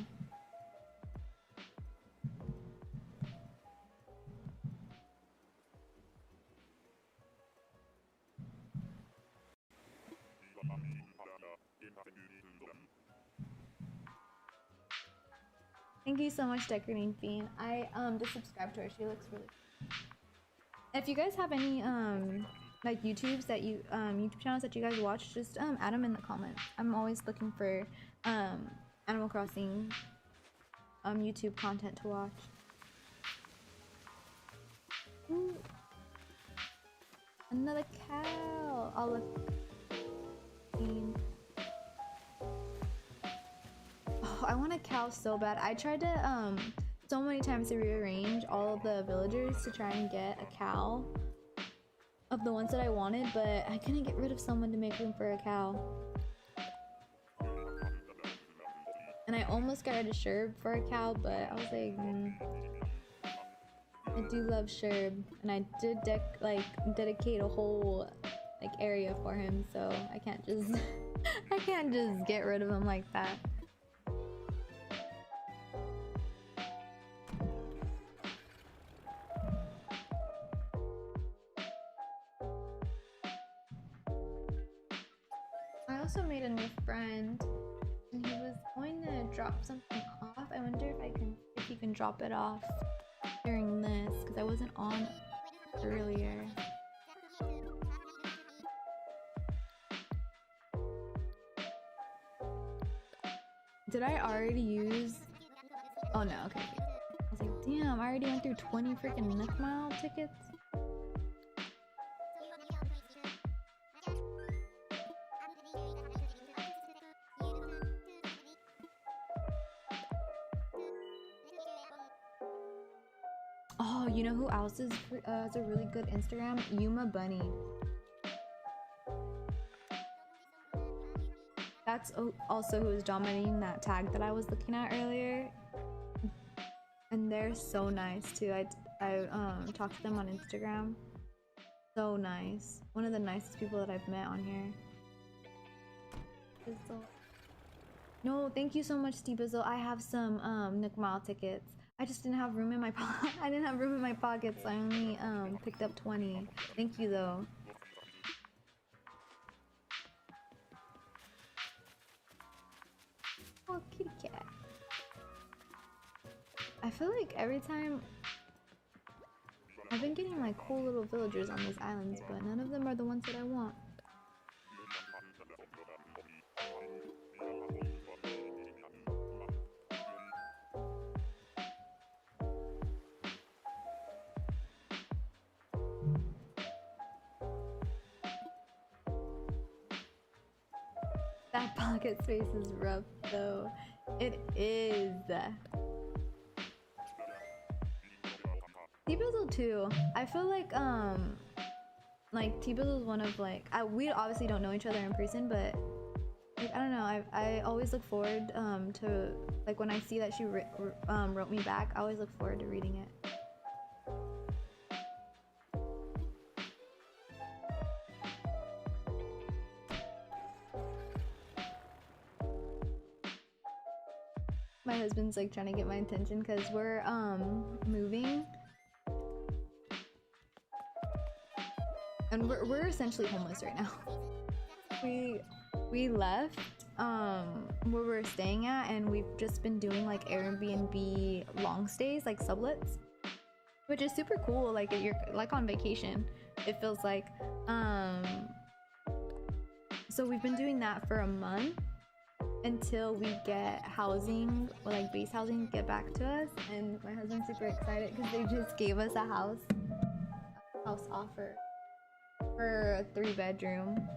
Thank you so much, Decorating Fiend. I just subscribed to her. She looks really cool. If you guys have any like YouTube channels that you guys watch, just add them in the comments. I'm always looking for Animal Crossing YouTube content to watch. Ooh. Another cow. I'll look. Oh, I want a cow so bad. I tried to so many times to rearrange all of the villagers to try and get a cow of the ones that I wanted, but I couldn't get rid of someone to make room for a cow. And I almost got rid of Sherb for a cow, but I was like, I do love Sherb, and I did dedicate a whole like area for him, so I can't just I can't just get rid of him like that. I also made a new friend, and he was going to drop something off. I wonder if he can drop it off during this, because I wasn't on earlier. Did I already use? Oh no, okay. I was like, damn, I already went through 20 freaking Nook Mile tickets. Oh, you know who else has a really good Instagram? Yuma Bunny. That's also who is dominating that tag that I was looking at earlier. And they're so nice too. I talked to them on Instagram. So nice. One of the nicest people that I've met on here. Bizzle. No, thank you so much, Steve Bizzle. I have some Nook Mile tickets. I just didn't have room in my I didn't have room in my pockets, so I only picked up 20. Thank you though. Oh, kitty cat. I feel like every time I've been getting like cool little villagers on these islands, but none of them are the ones that I want. That pocket space is rough though. It is. T-Bizzle too. I feel like T-Bizzle is one of like we obviously don't know each other in person, but like I don't know. I always look forward to like when I see that she wrote me back. I always look forward to reading it. My husband's like trying to get my attention because we're moving. And we're essentially homeless right now. We left where we're staying at, and we've just been doing like Airbnb long stays, like sublets, which is super cool. Like you're like on vacation, it feels like. So we've been doing that for a month until we get housing, or like base housing, get back to us. And my husband's super excited because they just gave us a house offer for a 3-bedroom.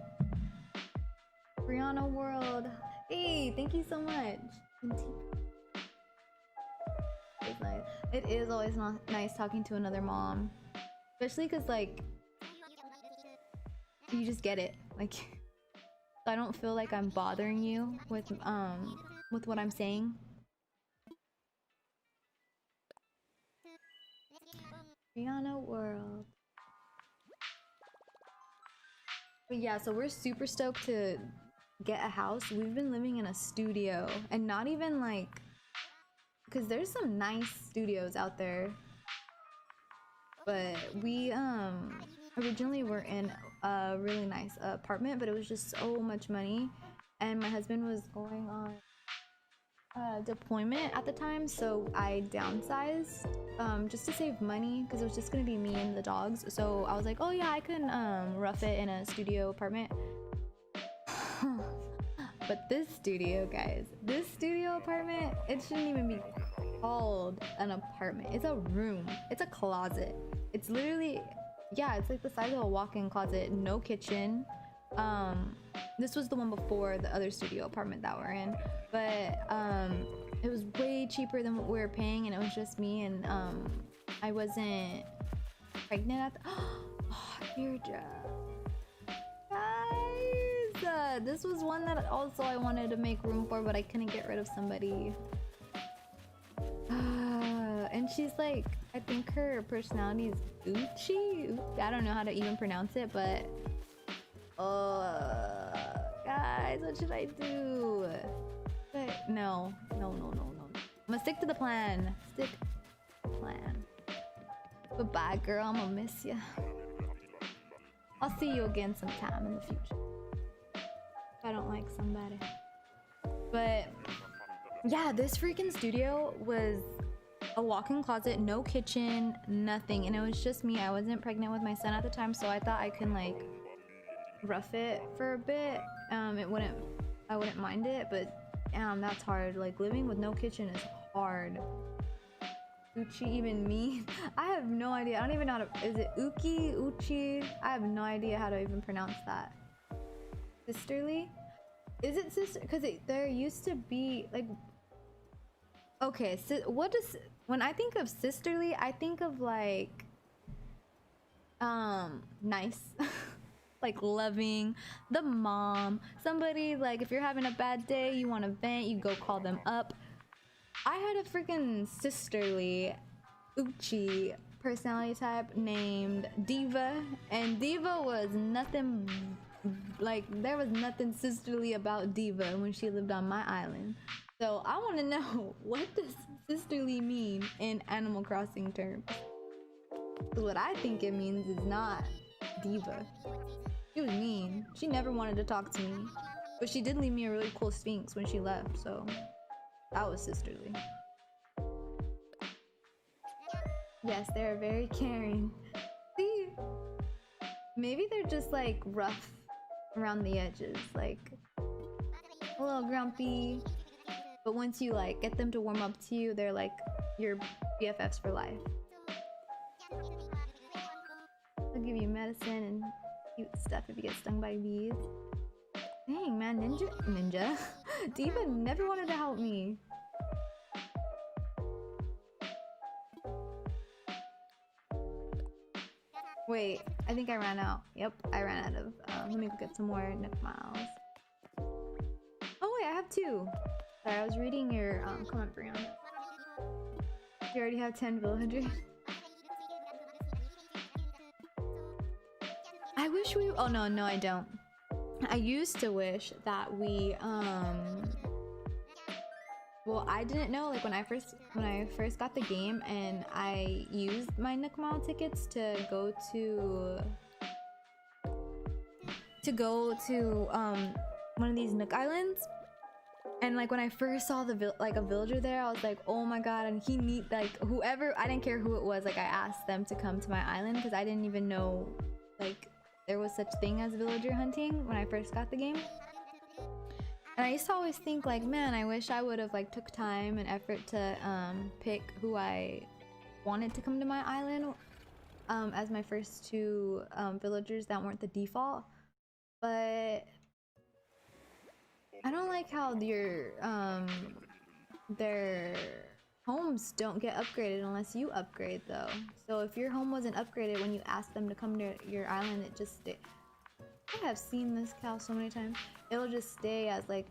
Brianna World, hey, thank you so much. It's nice. It is always nice talking to another mom, especially because like you just get it. Like I don't feel like I'm bothering you with what I'm saying. Brianna World. But yeah, so we're super stoked to get a house. We've been living in a studio, and not even like, because there's some nice studios out there, but we originally were in a really nice apartment, but it was just so much money, and my husband was going on deployment at the time, so I downsized just to save money because it was just gonna be me and the dogs. So I was like, oh yeah, I can rough it in a studio apartment. But this studio, guys, this studio apartment, it shouldn't even be called an apartment. It's a room. It's a closet. It's literally, yeah, it's like the size of a walk-in closet. No kitchen. This was the one before the other studio apartment that we're in, but it was way cheaper than what we were paying, and it was just me, and I wasn't pregnant at the oh, Deirdre. Guys, this was one that also I wanted to make room for, but I couldn't get rid of somebody. And she's like, I think her personality is Uchi. I don't know how to even pronounce it, but guys, what should I do? No. I'm gonna stick to the plan. Stick to the plan. Goodbye, girl. I'm gonna miss you. I'll see you again sometime in the future. If I don't like somebody. But yeah, this freaking studio was a walk-in closet, no kitchen, nothing, and it was just me. I wasn't pregnant with my son at the time, so I thought I can like rough it for a bit. I wouldn't mind it, but that's hard. Like living with no kitchen is hard. Uchi, even me. I have no idea. I don't even know how to, is it Uchi? I have no idea how to even pronounce that. Sisterly? Is it sister? Because there used to be like, okay, what does, when I think of sisterly, I think of like nice. Like loving, the mom, somebody like if you're having a bad day, you want to vent, you go call them up. I had a freaking sisterly Uchi personality type named Diva, and Diva was nothing like there was nothing sisterly about Diva when she lived on my island. So I want to know, what does sisterly mean in Animal Crossing terms? So what I think it means is not Diva. She was mean. She never wanted to talk to me. But she did leave me a really cool Sphinx when she left, so that was sisterly. Yes, they're very caring. See? Maybe they're just like rough around the edges, like a little grumpy. But once you like get them to warm up to you, they're like your BFFs for life. I'll give you medicine and cute stuff if you get stung by bees. Dang, man, Ninja. Diva never wanted to help me. Wait, I think I ran out. Yep, I ran out of, let me go get some more Nook Miles. Oh wait, I have 2. Sorry, I was reading your comment, Brianna. You already have 10 villagers. I wish we, oh no, I don't. I used to wish that we, well, I didn't know, like when I first got the game and I used my Nook Mile tickets to go to one of these Nook Islands. And like when I first saw the a villager there, I was like, oh my god, and he need like whoever, I didn't care who it was, like I asked them to come to my island because I didn't even know like there was such thing as villager hunting when I first got the game. And I used to always think like, man, I wish I would have like took time and effort to pick who I wanted to come to my island as my first 2 villagers that weren't the default. But I don't like how their homes don't get upgraded unless you upgrade though. So if your home wasn't upgraded when you asked them to come to your island, it just stayed. I have seen this cow so many times. It'll just stay as like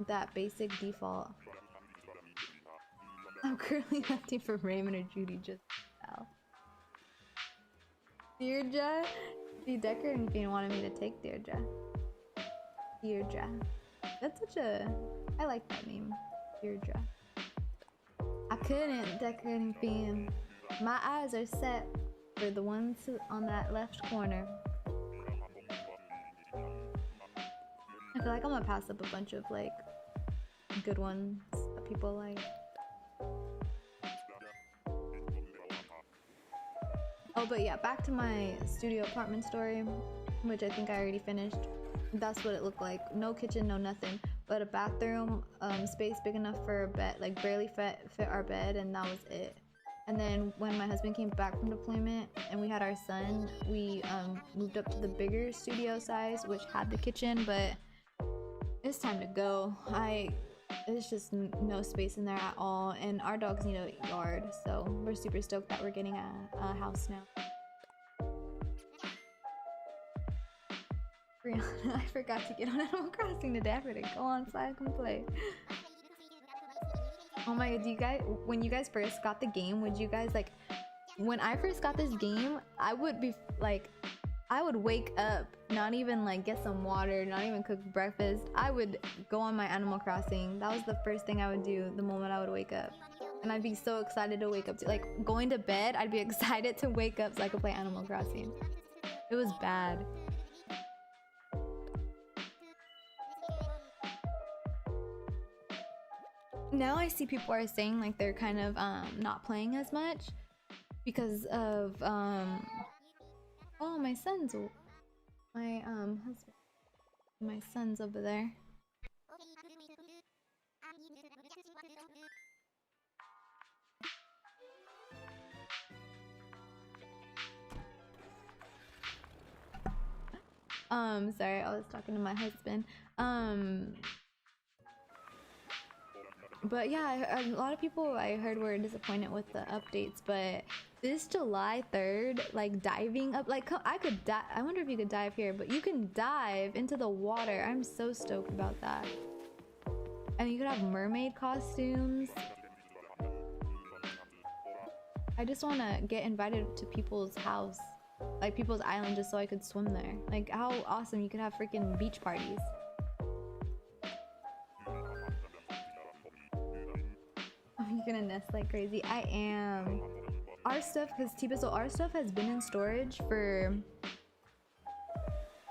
that basic default. I'm currently hunting for Raymond or Judy just now. Deirdre? The decorating fiend wanted me to take Deirdre. Deirdre. That's such a... I like that name. Deirdre. I couldn't, decorating fiend. My eyes are set for the ones on that left corner. I feel like I'm gonna pass up a bunch of like good ones that people like. Oh, but yeah, back to my studio apartment story, which I think I already finished. That's what it looked like. No kitchen, no nothing, but a bathroom, space big enough for a bed, like barely fit our bed, and that was it. And then when my husband came back from deployment and we had our son, we moved up to the bigger studio size, which had the kitchen, but it's time to go. There's just no space in there at all, and our dogs need a yard, so we're super stoked that we're getting a house now. Brianna, I forgot to get on Animal Crossing today. I forgot to go on so I can play. Oh my god, do you guys, when you guys first got the game, would you guys like, when I first got this game, I would be like, I would wake up, not even like get some water, not even cook breakfast. I would go on my Animal Crossing. That was the first thing I would do the moment I would wake up. And I'd be so excited to wake up to, like going to bed, I'd be excited to wake up so I could play Animal Crossing. It was bad. Now I see people are saying like they're kind of not playing as much because of oh, my son's husband, my son's over there. Sorry, I was talking to my husband. But yeah, a lot of people I heard were disappointed with the updates, but this July 3rd, like diving up, like I could dive, I wonder if you could dive here, but you can dive into the water. I'm so stoked about that. And you could have mermaid costumes. I just want to get invited to people's house like people's island just so I could swim there. Like how awesome you could have freaking beach parties. Oh, you're gonna nest like crazy. I am. Our stuff, because T-Bizzle, our stuff has been in storage for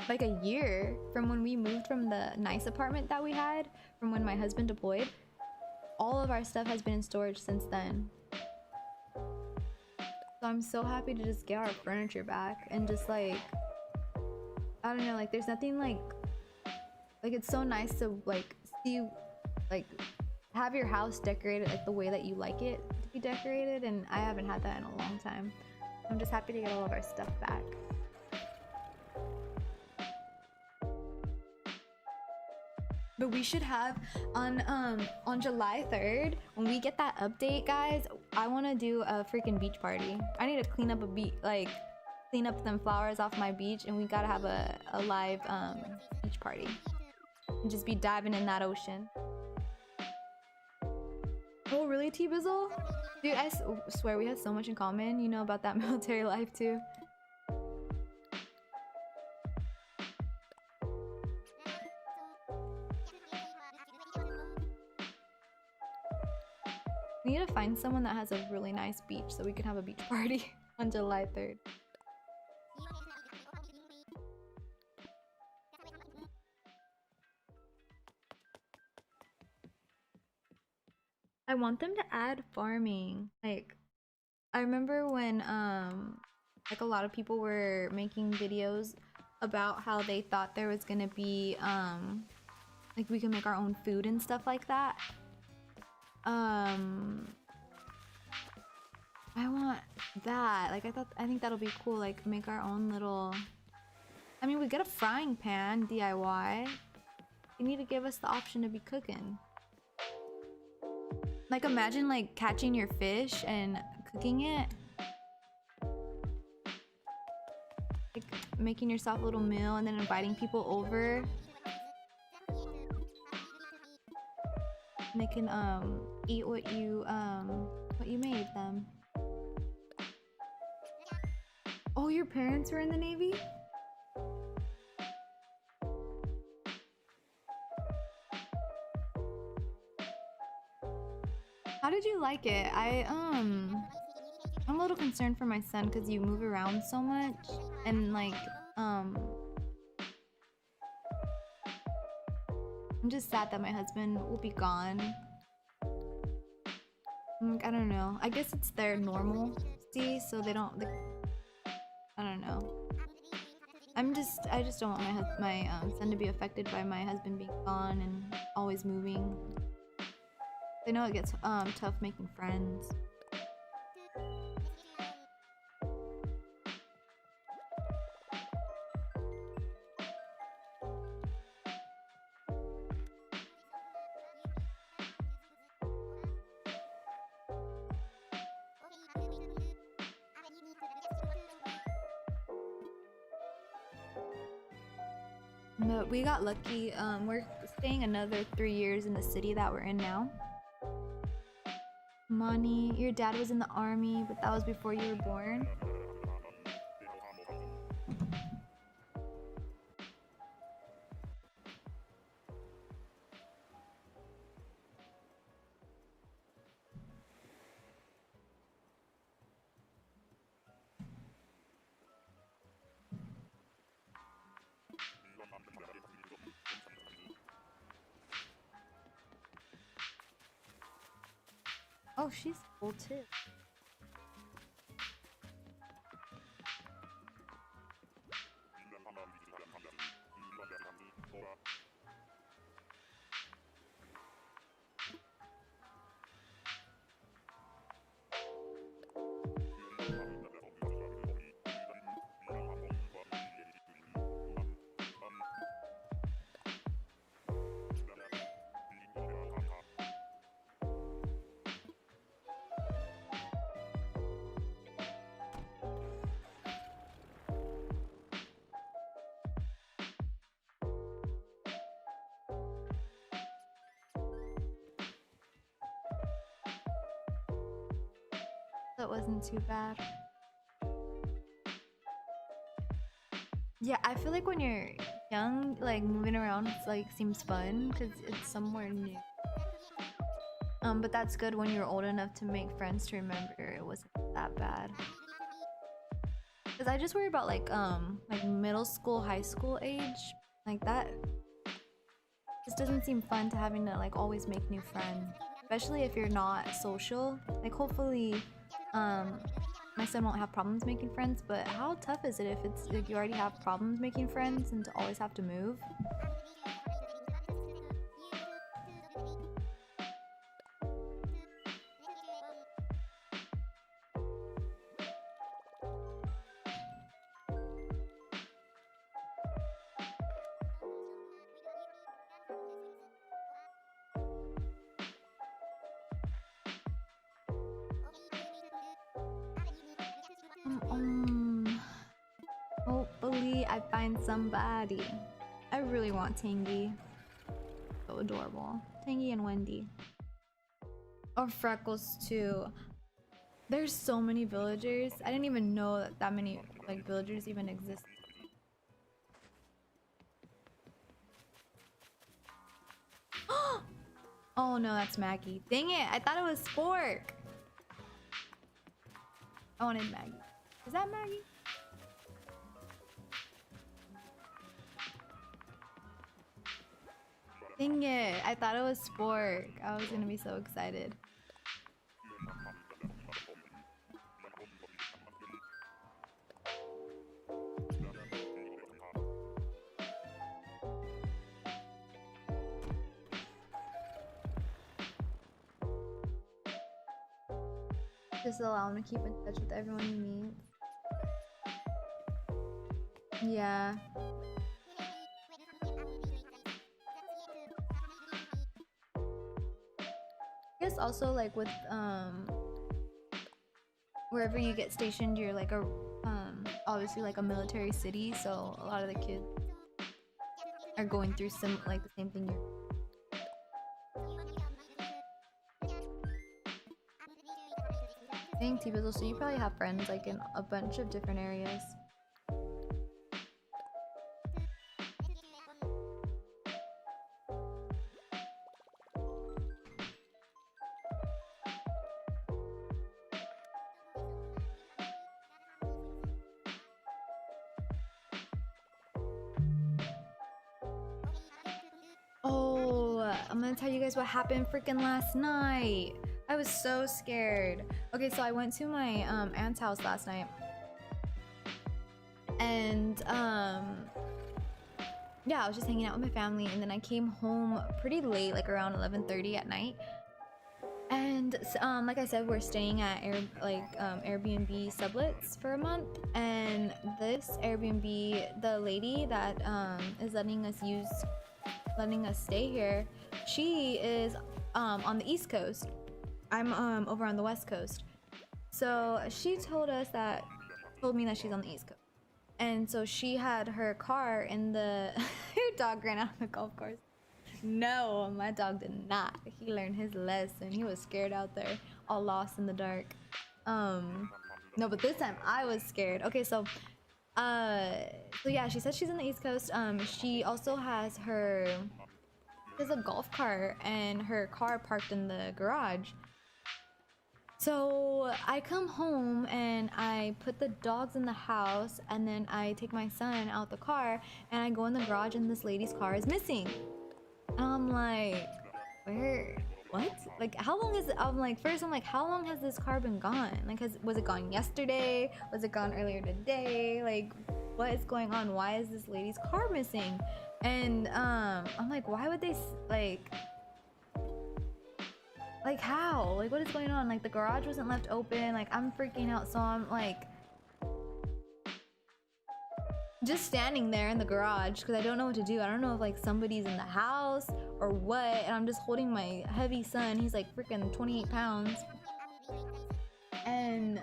like a year from when we moved from the nice apartment that we had from when my husband deployed. All of our stuff has been in storage since then. So I'm so happy to just get our furniture back and just like, I don't know, like there's nothing like it's so nice to like see, like have your house decorated like the way that you like it to be decorated, and I haven't had that in a long time. I'm just happy to get all of our stuff back. But we should have on July 3rd, when we get that update, guys, I want to do a freaking beach party. I need to clean up a beach, like clean up some flowers off my beach, and we gotta have a live beach party and just be diving in that ocean. Oh really, T-Bizzle? Dude, I swear we had so much in common. You know about that military life too. We need to find someone that has a really nice beach so we can have a beach party on July 3rd. I want them to add farming. Like, I remember when like a lot of people were making videos about how they thought there was gonna be like we can make our own food and stuff like that. I want that. Like I think that'll be cool, like make our own little, I mean we get a frying pan DIY. You need to give us the option to be cooking. Like imagine like catching your fish and cooking it. Like making yourself a little meal and then inviting people over. And they can eat what you made them. Oh, your parents were in the Navy? How did you like it? I'm a little concerned for my son because you move around so much and like I'm just sad that my husband will be gone. I don't know. I guess it's their normalcy, so they don't. I don't know. I just don't want my son to be affected by my husband being gone and always moving. I know it gets tough making friends. But we got lucky. We're staying another 3 years in the city that we're in now. Money, your dad was in the army, but that was before you were born. Oh, she's cool too. That wasn't too bad. Yeah, I feel like when you're young, like moving around, it's like seems fun because it's somewhere new. But that's good when you're old enough to make friends to remember it wasn't that bad. Cause I just worry about like middle school, high school age, like that. This doesn't seem fun to having to like always make new friends, especially if you're not social. Like hopefully, my son won't have problems making friends. But how tough is it if it's like you already have problems making friends and to always have to move? Hopefully I find somebody. I really want Tangy. So adorable. Tangy and Wendy. Or Freckles too. There's so many villagers. I didn't even know that that many like villagers even exist. Oh no, that's Maggie. Dang it, I thought it was Spork. I wanted Maggie. Is that Maggie? Dang it, I thought it was Spork. I was gonna be so excited. Just allow him to keep in touch with everyone he meets. Yeah. I guess also like with wherever you get stationed, you're like a obviously like a military city, so a lot of the kids are going through like the same thing you're. Dang, T-Bizzle, so you probably have friends like in a bunch of different areas. Oh, I'm gonna tell you guys what happened freaking last night. I was so scared. Okay, so I went to my aunt's house last night. And yeah, I was just hanging out with my family, and then I came home pretty late, like around 11:30 at night. And like I said, we're staying at Airbnb sublets for a month, and this Airbnb, the lady that is letting us stay here, she is on the East Coast. I'm over on the West Coast. So she told me that she's on the East Coast. And so she had her car in the her dog ran out of the golf course. No, my dog did not. He learned his lesson. He was scared out there, all lost in the dark. No, but this time I was scared. Okay, so yeah, she said she's on the East Coast. She also has a golf cart and her car parked in the garage. So I come home and I put the dogs in the house, and then I take my son out the car and I go in the garage, and this lady's car is missing. And I'm like, what? Like, how long is it? I'm like, how long has this car been gone? Like, was it gone yesterday? Was it gone earlier today? Like, what is going on? Why is this lady's car missing? And I'm like, why would they like how? Like, what is going on? Like, the garage wasn't left open. Like, I'm freaking out. So I'm like just standing there in the garage because I don't know what to do. I don't know if like somebody's in the house or what. And I'm just holding my heavy son. He's like freaking 28 pounds. And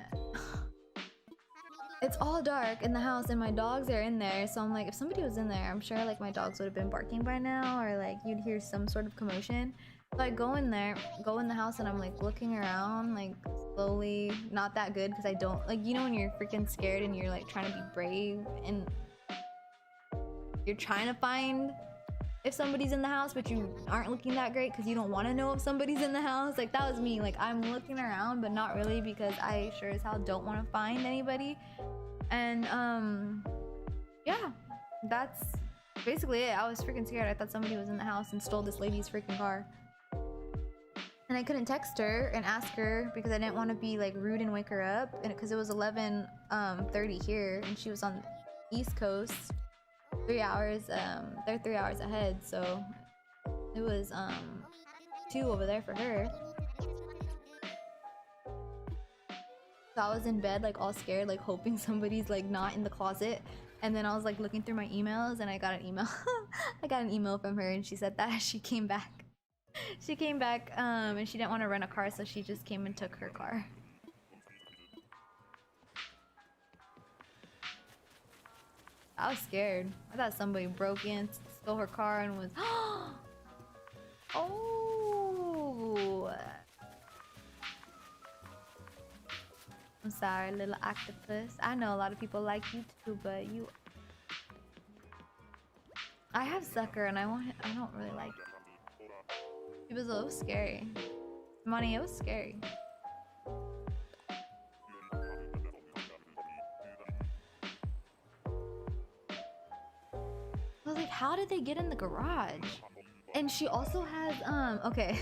it's all dark in the house and my dogs are in there. So I'm like, if somebody was in there, I'm sure like my dogs would have been barking by now, or like you'd hear some sort of commotion. So I go in the house, and I'm like looking around like slowly, not that good because I don't like, you know when you're freaking scared and you're like trying to be brave, and you're trying to find if somebody's in the house, but you aren't looking that great because you don't want to know if somebody's in the house. Like, that was me. Like, I'm looking around, but not really, because I sure as hell don't want to find anybody. And yeah, that's basically it. I was freaking scared. I thought somebody was in the house and stole this lady's freaking car. And I couldn't text her and ask her because I didn't want to be like rude and wake her up, and because it was 11:30 here and she was on the East Coast. 3 hours, they're 3 hours ahead, so it was 2 over there for her. So I was in bed like all scared, like hoping somebody's like not in the closet, and then I was like looking through my emails and I got an email. I got an email from her and she said that she came back and she didn't want to rent a car, so she just came and took her car. I was scared. I thought somebody broke in, stole her car, and was oh. I'm sorry, little octopus. I know a lot of people like you too, but you. I have Zucker, and I don't really like it. It was a little scary. Money, it was scary. I was like, how did they get in the garage? And she also has okay.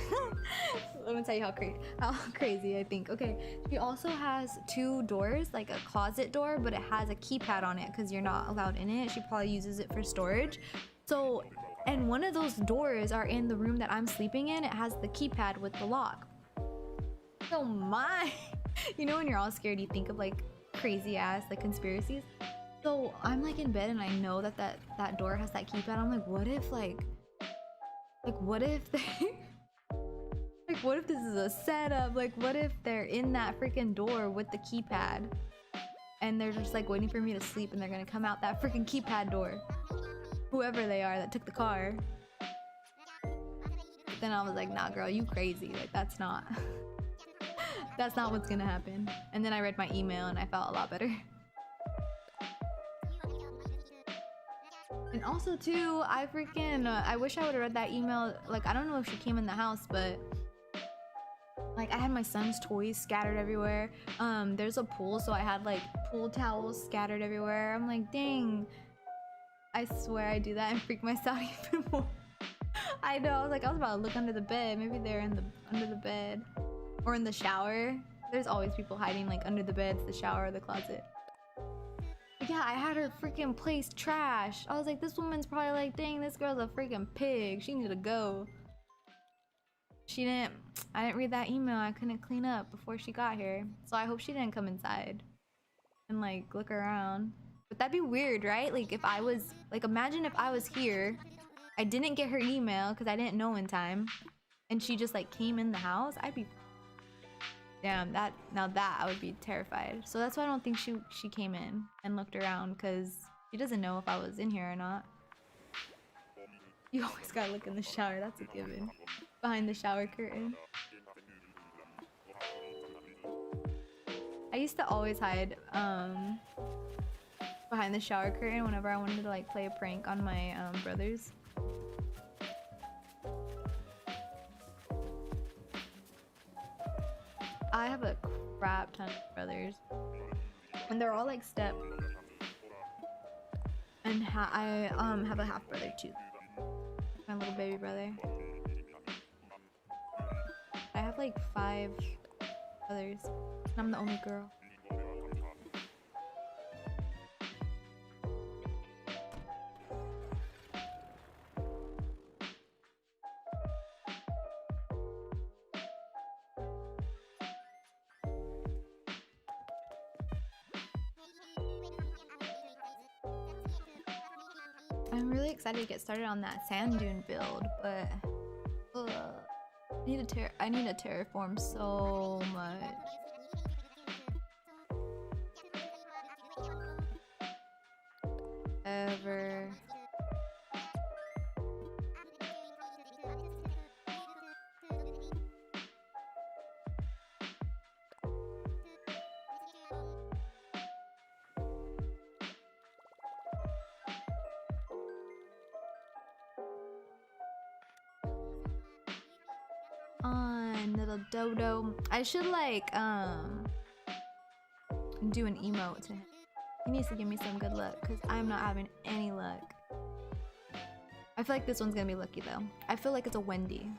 Let me tell you how crazy I think. Okay, she also has 2 doors, like a closet door, but it has a keypad on it because you're not allowed in it. She probably uses it for storage. So, and one of those doors are in the room that I'm sleeping in. It has the keypad with the lock. So you know when you're all scared, you think of like crazy ass like conspiracies. So I'm like in bed and I know that that door has that keypad. I'm like, what if what if they like, what if this is a setup? Like, what if they're in that freaking door with the keypad and they're just like waiting for me to sleep and they're gonna come out that freaking keypad door, whoever they are that took the car. But then I was like, nah girl, you crazy. Like, that's not that's not what's gonna happen. And then I read my email and I felt a lot better. And also too, I wish I would have read that email. Like, I don't know if she came in the house, but like I had my son's toys scattered everywhere. There's a pool, so I had like pool towels scattered everywhere. I'm like, dang, I swear I do that and freak myself even more. I know, I was about to look under the bed. Maybe they're under the bed or in the shower. There's always people hiding like under the beds, the shower, or the closet. Yeah, I had her freaking place trashed. I was like, this woman's probably like, dang, this girl's a freaking pig. She needs to go. I didn't read that email. I couldn't clean up before she got here. So I hope she didn't come inside and like look around. But that'd be weird, right? Like if I was, like imagine if I was here, I didn't get her email because I didn't know in time, and she just like came in the house. I'd be, damn, now that I would be terrified. So that's why I don't think she came in and looked around, because she doesn't know if I was in here or not. You always gotta look in the shower, that's a given. Behind the shower curtain. I used to always hide behind the shower curtain whenever I wanted to like play a prank on my brothers. I have a crap ton of brothers, and they're all like step. And I have a half brother too, my little baby brother. I have like 5 brothers, and I'm the only girl. I'm really excited to get started on that sand dune build, but I need to terraform so much. Ever. little dodo. I should like do an emote to him. He needs to give me some good luck because I'm not having any luck. I feel like this one's gonna be lucky though. I feel like it's a Wendy,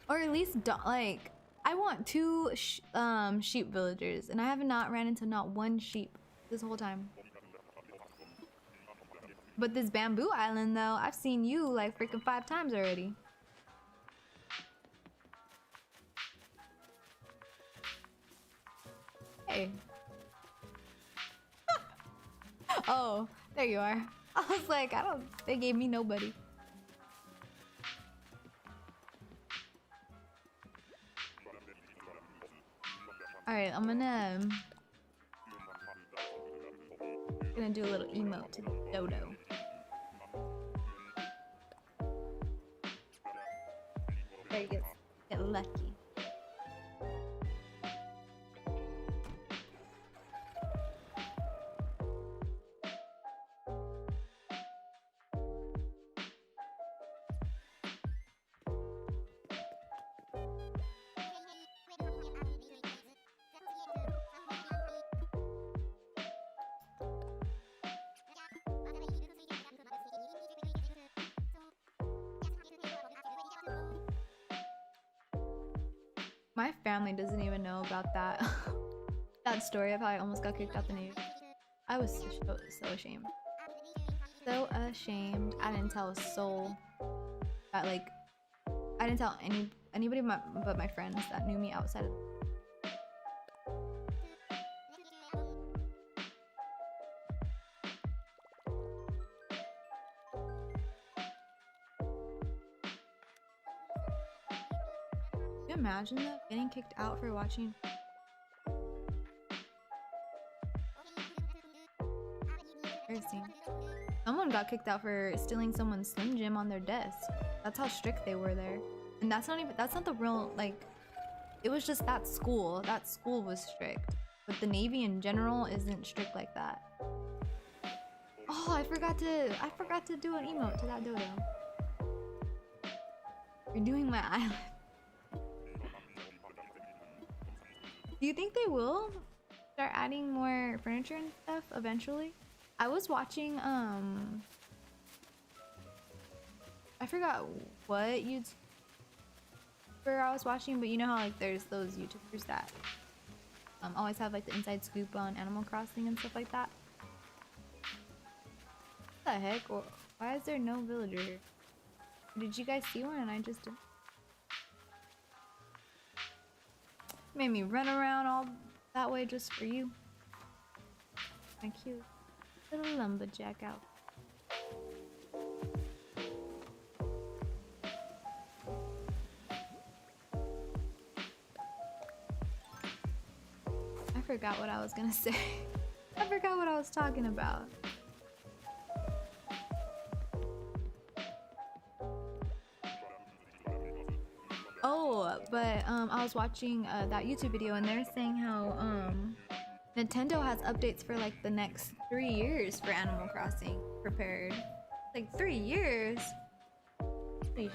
or at least like I want 2 sheep villagers, and I have not ran into not one sheep this whole time. But this bamboo island though, I've seen you like freaking 5 times already. Hey. Oh, there you are. I was like, they gave me nobody. Alright, I'm gonna do a little emote to Dodo. There you go. Get lucky. My family doesn't even know about that that story of how I almost got kicked out the Navy. I was so ashamed. So ashamed. I didn't tell a soul that, like, I didn't tell anybody but my friends that knew me outside of. Can you imagine that? Getting kicked out for watching. Embarrassing. Someone got kicked out for stealing someone's Slim Jim on their desk. That's how strict they were there. And that's not the real, like, it was just that school. That school was strict. But the Navy in general isn't strict like that. Oh, I forgot to do an emote to that dodo. You're doing my island. Do you think they will start adding more furniture and stuff eventually? I was watching, I forgot what YouTuber I was watching, but you know how like there's those YouTubers that always have like the inside scoop on Animal Crossing and stuff like that. What the heck? Why is there no villager here? Did you guys see one and I just didn't? Made me run around all that way just for you. Thank you. Little lumberjack out. I forgot what I was gonna say. I forgot what I was talking about. Oh, but I was watching that YouTube video and they're saying how Nintendo has updates for like the next 3 years for Animal Crossing prepared. Like 3 years? Holy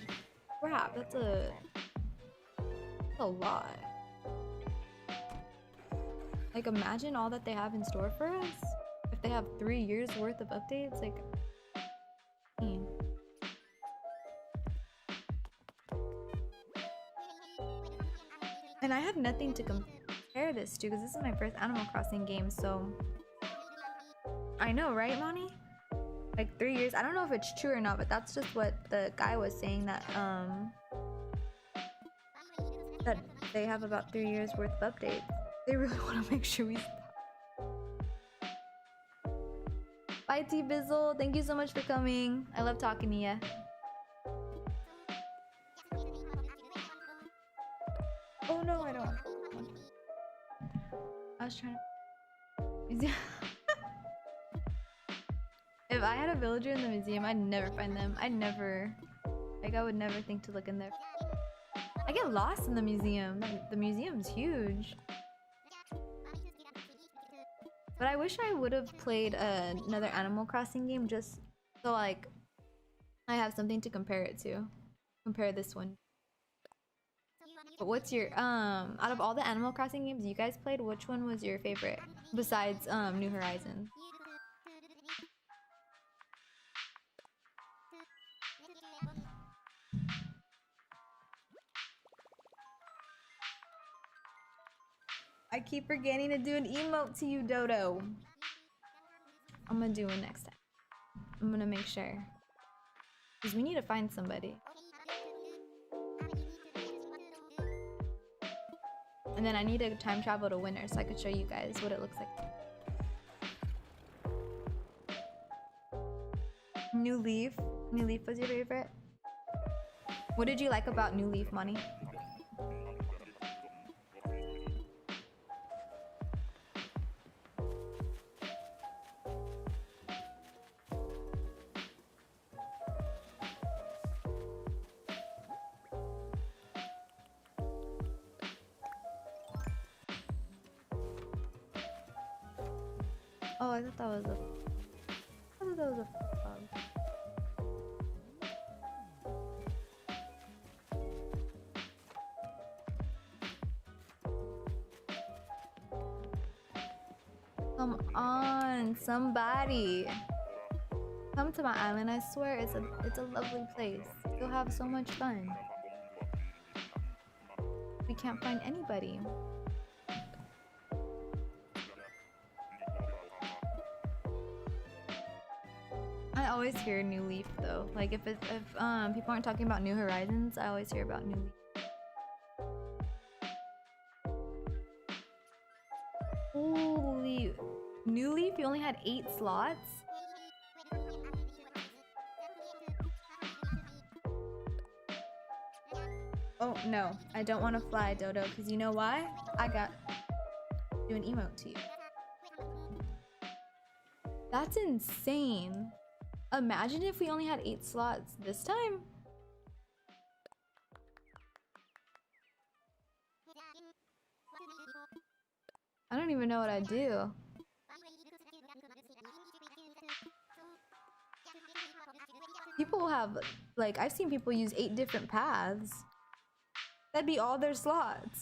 crap, that's a lot. Like imagine all that they have in store for us. If they have 3 years worth of updates, like and I have nothing to compare this to because this is my first Animal Crossing game, so I know, right, Monty? Like 3 years. I don't know if it's true or not, but that's just what the guy was saying, that that they have about 3 years worth of updates. They really want to make sure we stop. Bye, T Bizzle. Thank you so much for coming. I love talking to you. Oh no, I don't. I was trying to. If I had a villager in the museum, I'd never find them. I would never think to look in there. I get lost in the museum. The museum's huge. But I wish I would have played another Animal Crossing game just so like I have something to compare it to. Compare this one. But what's your out of all the Animal Crossing games you guys played, which one was your favorite besides New Horizons? I keep forgetting to do an emote to you, Dodo. I'm gonna do one next time. I'm gonna make sure. Because we need to find somebody. And then I need to time travel to Winter so I could show you guys what it looks like. New Leaf. New Leaf was your favorite? What did you like about New Leaf, Money? Oh, I thought that was a bug. Come on, somebody. Come to my island. I swear it's a lovely place. You'll have so much fun. We can't find anybody. I always hear New Leaf though. Like if people aren't talking about New Horizons, I always hear about New Leaf. Holy, New Leaf, you only had 8 slots? Oh no, I don't want to fly, Dodo, because you know why? I got do an emote to you. That's insane. Imagine if we only had 8 slots this time. I don't even know what I'd do. People have, like, I've seen people use 8 different paths. That'd be all their slots.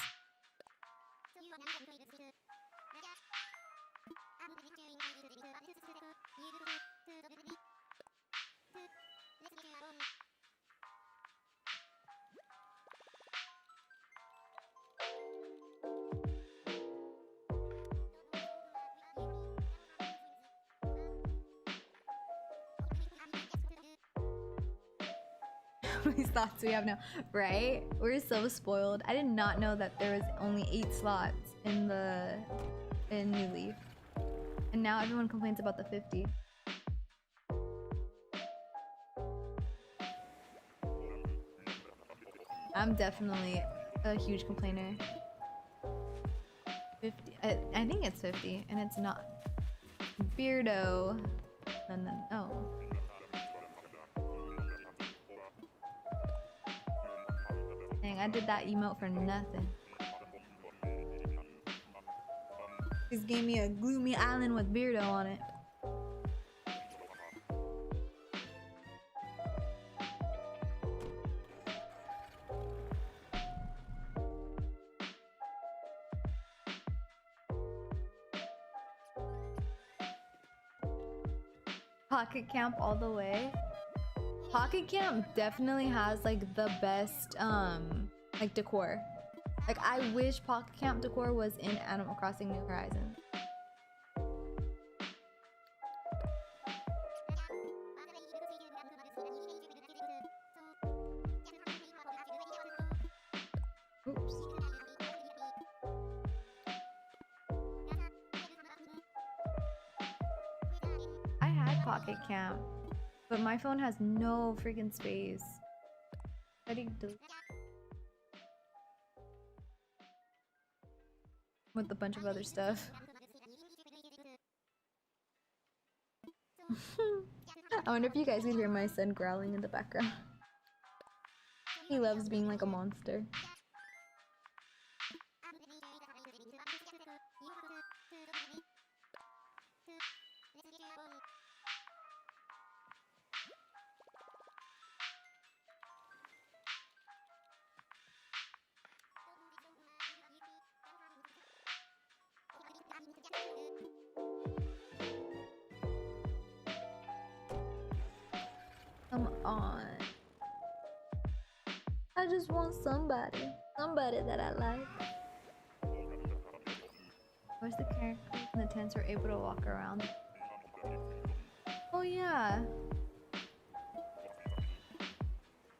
How many slots do we have now? Right? We're so spoiled. I did not know that there was only 8 slots in New Leaf. And now everyone complains about the 50. I'm definitely a huge complainer. 50. I think it's 50, and it's not. Beardo. No. Dang, I did that emote for nothing. Just gave me a gloomy island with Beardo on it. Pocket Camp all the way. Pocket Camp definitely has like the best like decor. Like I wish Pocket Camp decor was in Animal Crossing New Horizons. Oops. I had Pocket Camp, but my phone has no freaking space. How do you delete? With a bunch of other stuff. I wonder if you guys can hear my son growling in the background. He loves being like a monster. I just want somebody that I like. Where's the characters in the tents are able to walk around? Oh yeah.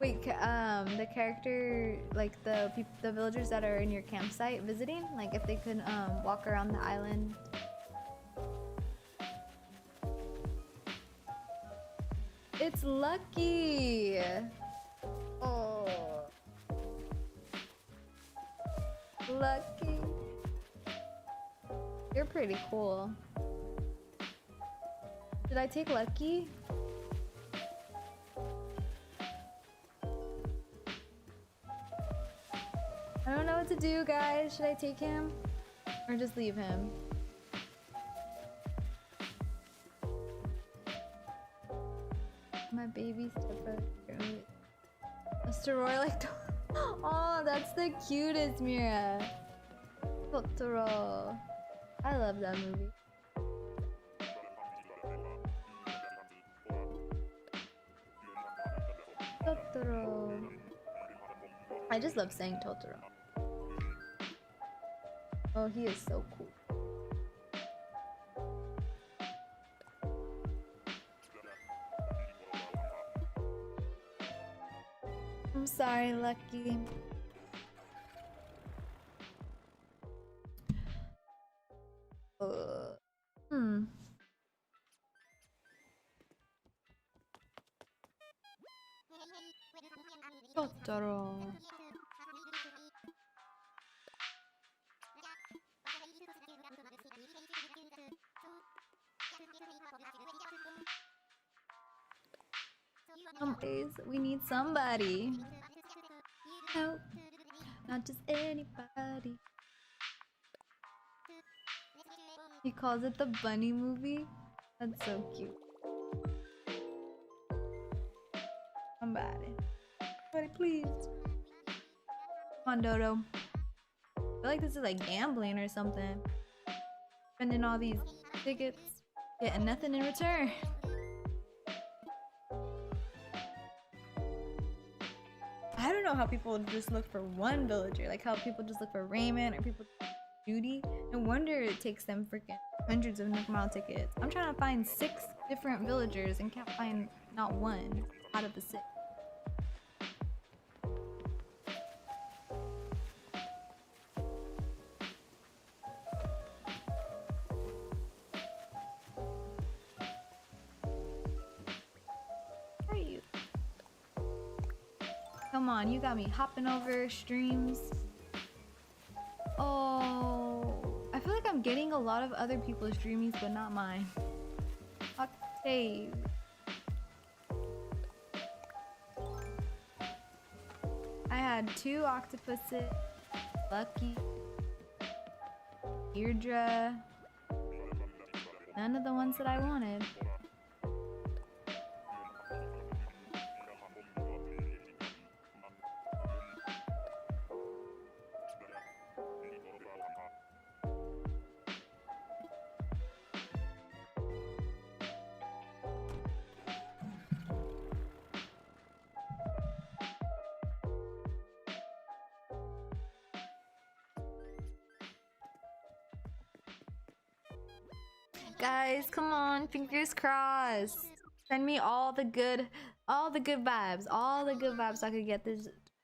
Wait, the character, like the villagers that are in your campsite visiting, like if they could walk around the island. It's Lucky. Oh, Lucky. You're pretty cool. Did I take Lucky? I don't know what to do, guys. Should I take him? Or just leave him? My baby stepbrother. Mr. Roy like. Oh, that's the cutest, Mira. Totoro. I love that movie. Totoro. I just love saying Totoro. Oh, he is so cool. I'm sorry, Lucky. Totoro. We need somebody. No, not just anybody. He calls it the bunny movie. That's so cute. Somebody. Somebody, please. Come on, Dodo. I feel like this is like gambling or something. Spending all these tickets, getting nothing in return. I don't know how people just look for one villager, like how people just look for Raymond or people Judy. No wonder it takes them freaking hundreds of mile tickets. I'm trying to find 6 different villagers and can't find not one out of the 6. Come on, you got me hopping over streams. Oh, I feel like I'm getting a lot of other people's Dreamies, but not mine. Octave. I had 2 octopuses, Lucky, Deirdre. None of the ones that I wanted. Guys, come on, fingers crossed. Send me all the good vibes, so I could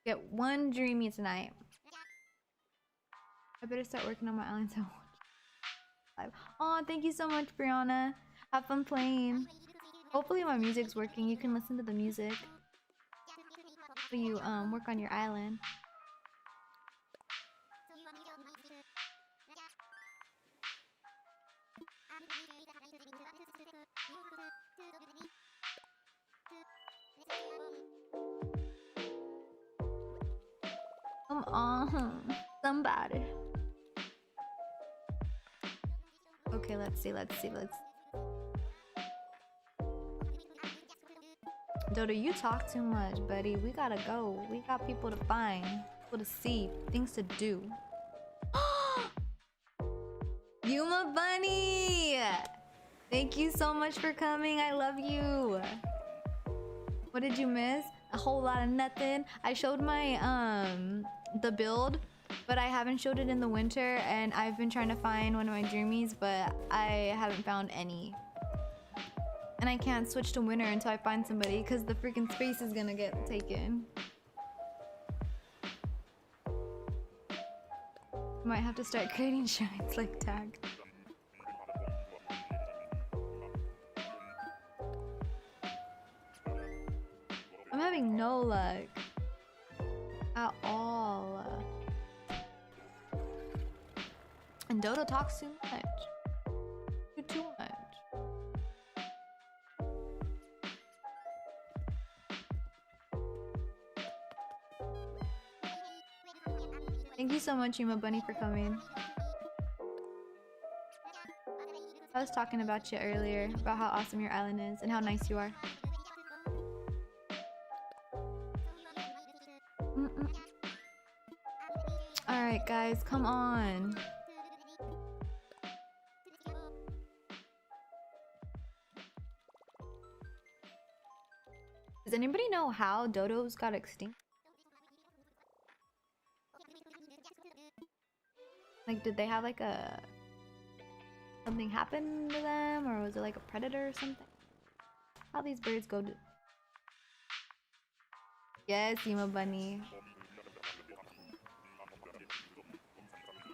get one Dreamy tonight. I better start working on my island so much. Oh, thank you so much, Brianna. Have fun playing. Hopefully my music's working. You can listen to the music when you work on your island. Come on, somebody. Okay, let's see. Dodo, you talk too much, buddy. We gotta go. We got people to find, people to see, things to do. Yuma Bunny! Thank you so much for coming. I love you. What did you miss? A whole lot of nothing. I showed my the build, but I haven't showed it in the winter, and I've been trying to find one of my Dreamies, but I haven't found any. And I can't switch to winter until I find somebody because the freaking space is gonna get taken. Might have to start creating shines like tag. I'm having no luck at all. And Dodo talks too much. Too much. Thank you so much, Yuma Bunny, for coming. I was talking about you earlier, about how awesome your island is and how nice you are. Alright guys, come on. Does anybody know how dodos got extinct? Like, did they have like a... something happen to them? Or was it like a predator or something? How these birds go to... Yes, Yuma Bunny.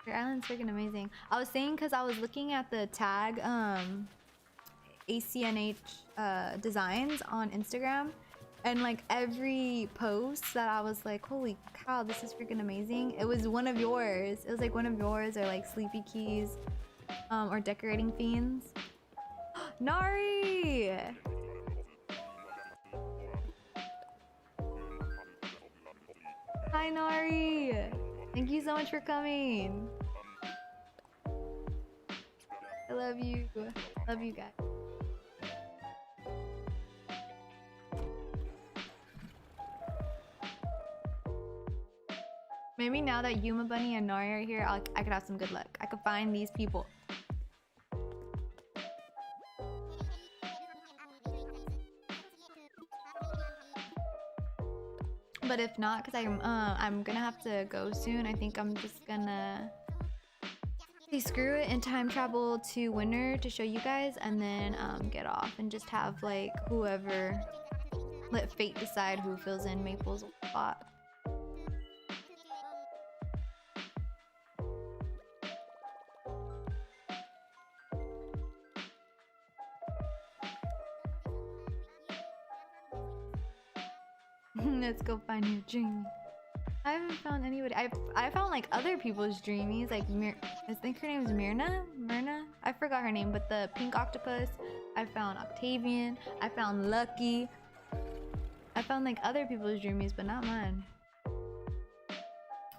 Your island's freaking amazing. I was saying because I was looking at the tag ACNH designs on Instagram, and like every post that I was like, holy cow, this is freaking amazing. It was one of yours. It was like one of yours, or like Sleepy Keys, or Decorating Fiends. Nari! Hi Nari! Thank you so much for coming. I love you. Love you guys. Maybe now that Yuma Bunny and Nari are here, I could have some good luck. I could find these people. But if not, because I'm gonna have to go soon. I think I'm just gonna say screw it and time travel to winter to show you guys, and then get off and just have like whoever, let fate decide who fills in Maple's spot. Let's go find your Dreamy. I haven't found anybody. I found like other people's Dreamies, like I think her name is Myrna? I forgot her name, but the pink octopus. I found Octavian. I found Lucky. I found like other people's Dreamies, but not mine.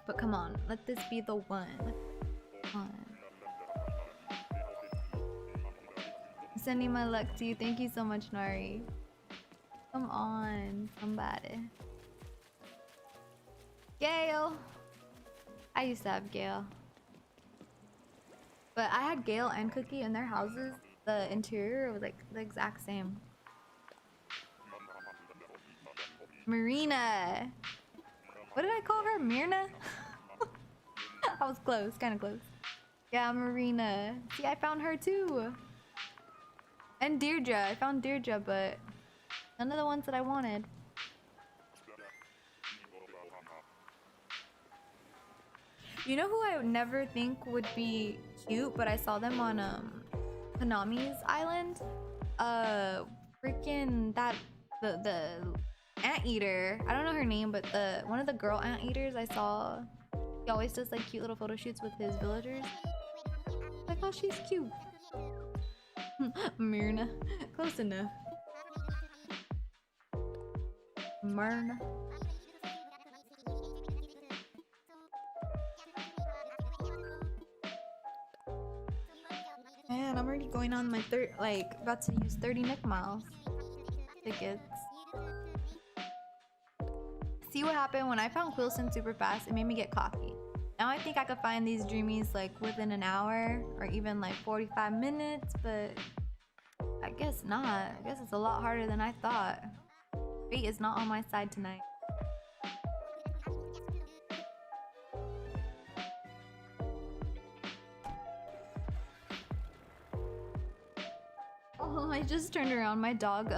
But come on, let this be the one. Come on. I'm sending my luck to you. Thank you so much, Nari. Come on, somebody. Gail! I used to have Gail. But I had Gail and Cookie in their houses. The interior was like the exact same. Marina! What did I call her? Myrna? I was close, kind of close. Yeah, Marina. See, I found her too. And Deirdre. I found Deirdre, but none of the ones that I wanted. You know who I would never think would be cute, but I saw them on Konami's island? Freaking that the anteater. I don't know her name, but one of the girl anteaters I saw. He always does like cute little photo shoots with his villagers. Like, oh, she's cute. Myrna. Close enough. Myrna. Man, I'm already going on my about to use 30 Nick Miles tickets. See what happened when I found Quillson super fast? It made me get cocky. Now I think I could find these Dreamies like within an hour or even like 45 minutes, but I guess not. I guess it's a lot harder than I thought. Fate is not on my side tonight. Oh, I just turned around. My dog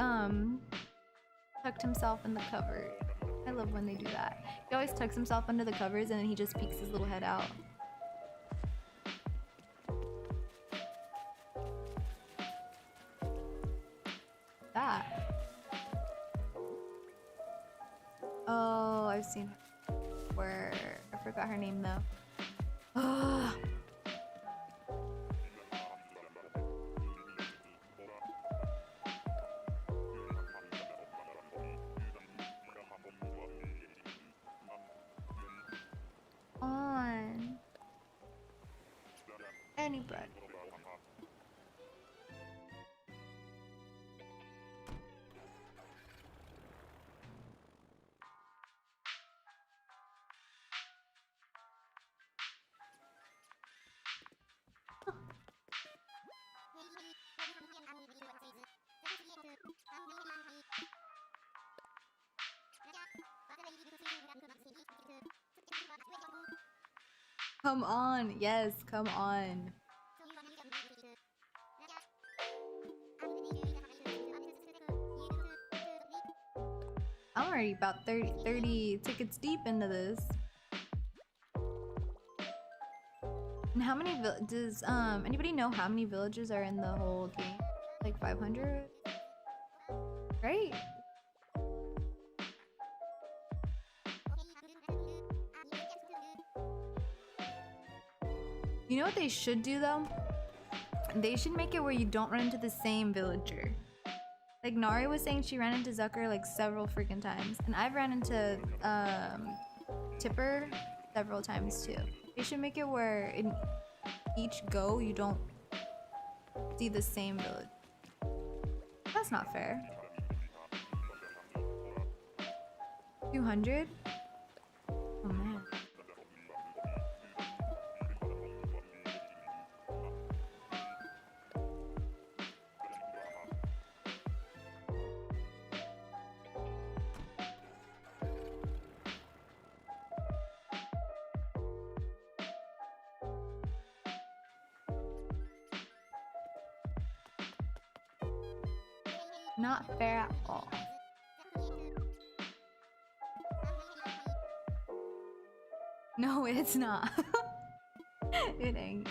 tucked himself in the cupboard. I love when they do that. He always tucks himself under the covers and then he just peeks his little head out. That. Oh, I've seen her. Where I forgot her name though. Oh. On any bread. Come on, yes, come on. I'm already about 30 tickets deep into this. And how many does anybody know how many villages are in the whole game? Like 500? Right? You know what they should do though? They should make it where you don't run into the same villager. Like Nari was saying she ran into Zucker like several freaking times. And I've ran into Tipper several times too. They should make it where in each go you don't see the same village. That's not fair. 200? Oh man. Not fair at all. No, it's not. It ain't.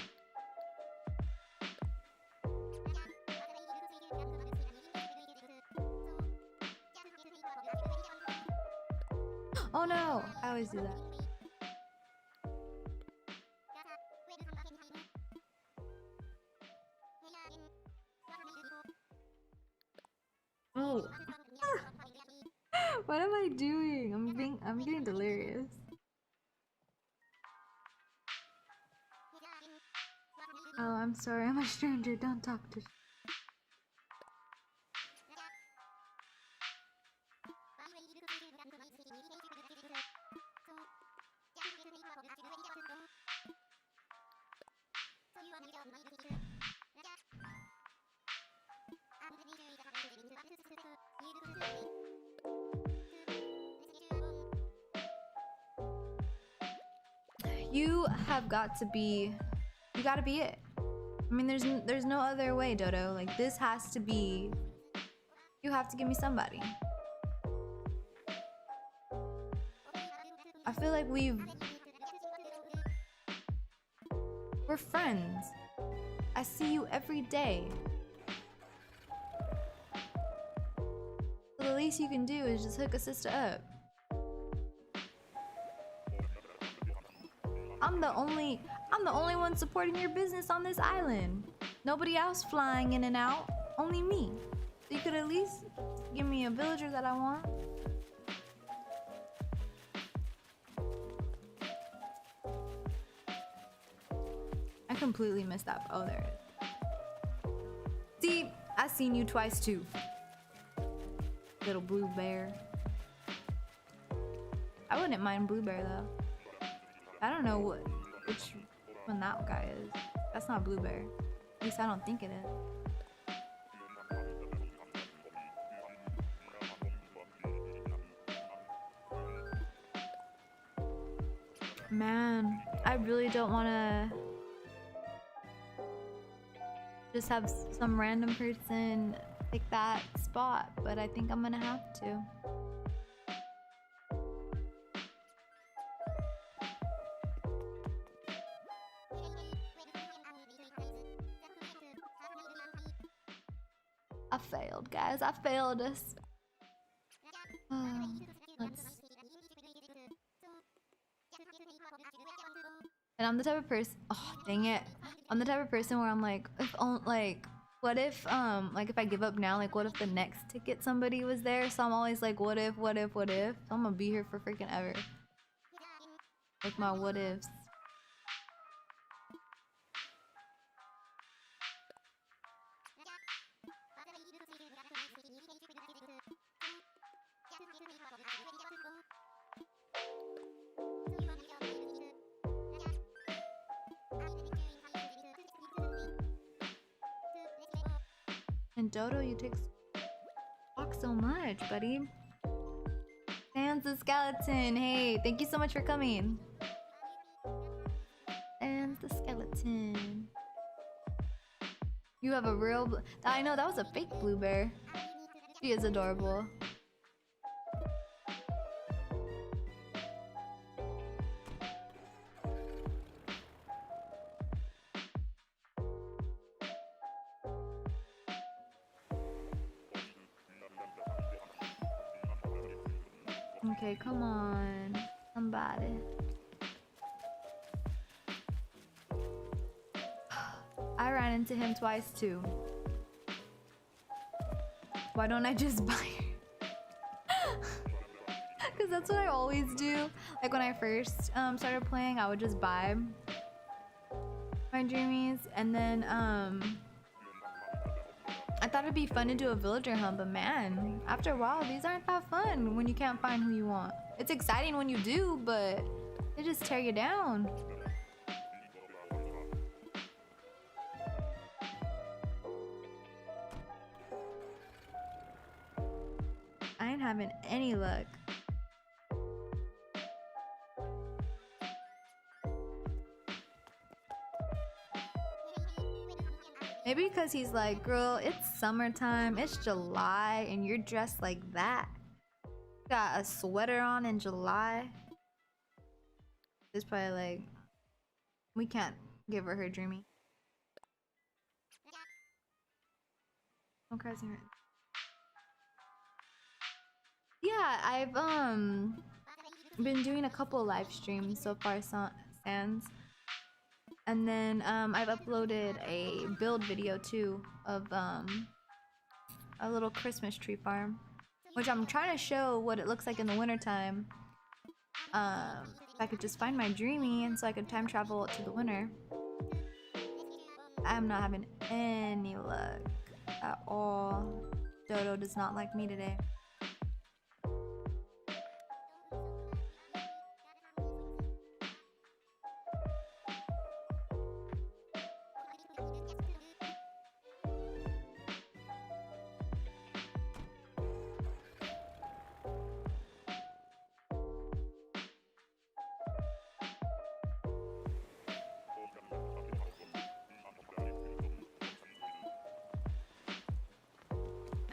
Oh no! I always do that. Oh. What am I doing? I'm getting delirious. Oh, I'm sorry. I'm a stranger. Don't talk to. You have got to be. You gotta be it. I mean, there's no other way, Dodo. Like, this has to be... You have to give me somebody. I feel like we're friends. I see you every day. So the least you can do is just hook a sister up. I'm the only one supporting your business on this island. Nobody else flying in and out. Only me. So you could at least give me a villager that I want. I completely missed that. Oh, there it is. See, I seen you twice too. Little blue bear. I wouldn't mind blue bear though. I don't know which one that guy is. That's not blue bear. At least I don't think it is. Man, I really don't want to just have some random person take that spot, but I think I'm gonna have to. I failed, guys. I failed us. And I'm the type of person. Oh, dang it! I'm the type of person where I'm like, what if like if I give up now, like what if the next ticket somebody was there? So I'm always like, what if? So I'm gonna be here for freaking ever. Like my what ifs. And Dodo, you take talk so much, buddy. Sans the skeleton. Hey, thank you so much for coming. Sans the skeleton. You have a real. I know that was a fake blue bear. She is adorable. Okay, come on, somebody. I ran into him twice too. Why don't I just buy her? Because that's what I always do. Like when I first started playing, I would just buy my Dreamies, and then I thought it'd be fun to do a villager hunt, but man, after a while, these aren't that fun when you can't find who you want. It's exciting when you do, but they just tear you down. I ain't having any luck. Maybe because he's like, girl, it's summertime, it's July, and you're dressed like that. Got a sweater on in July. It's probably like, we can't give her Dreamy. Okay, yeah, I've been doing a couple live streams so far, Sans. And then I've uploaded a build video too of a little Christmas tree farm, which I'm trying to show what it looks like in the wintertime. If I could just find my Dreamy, and so I could time travel to the winter. I'm not having any luck at all. Dodo does not like me today.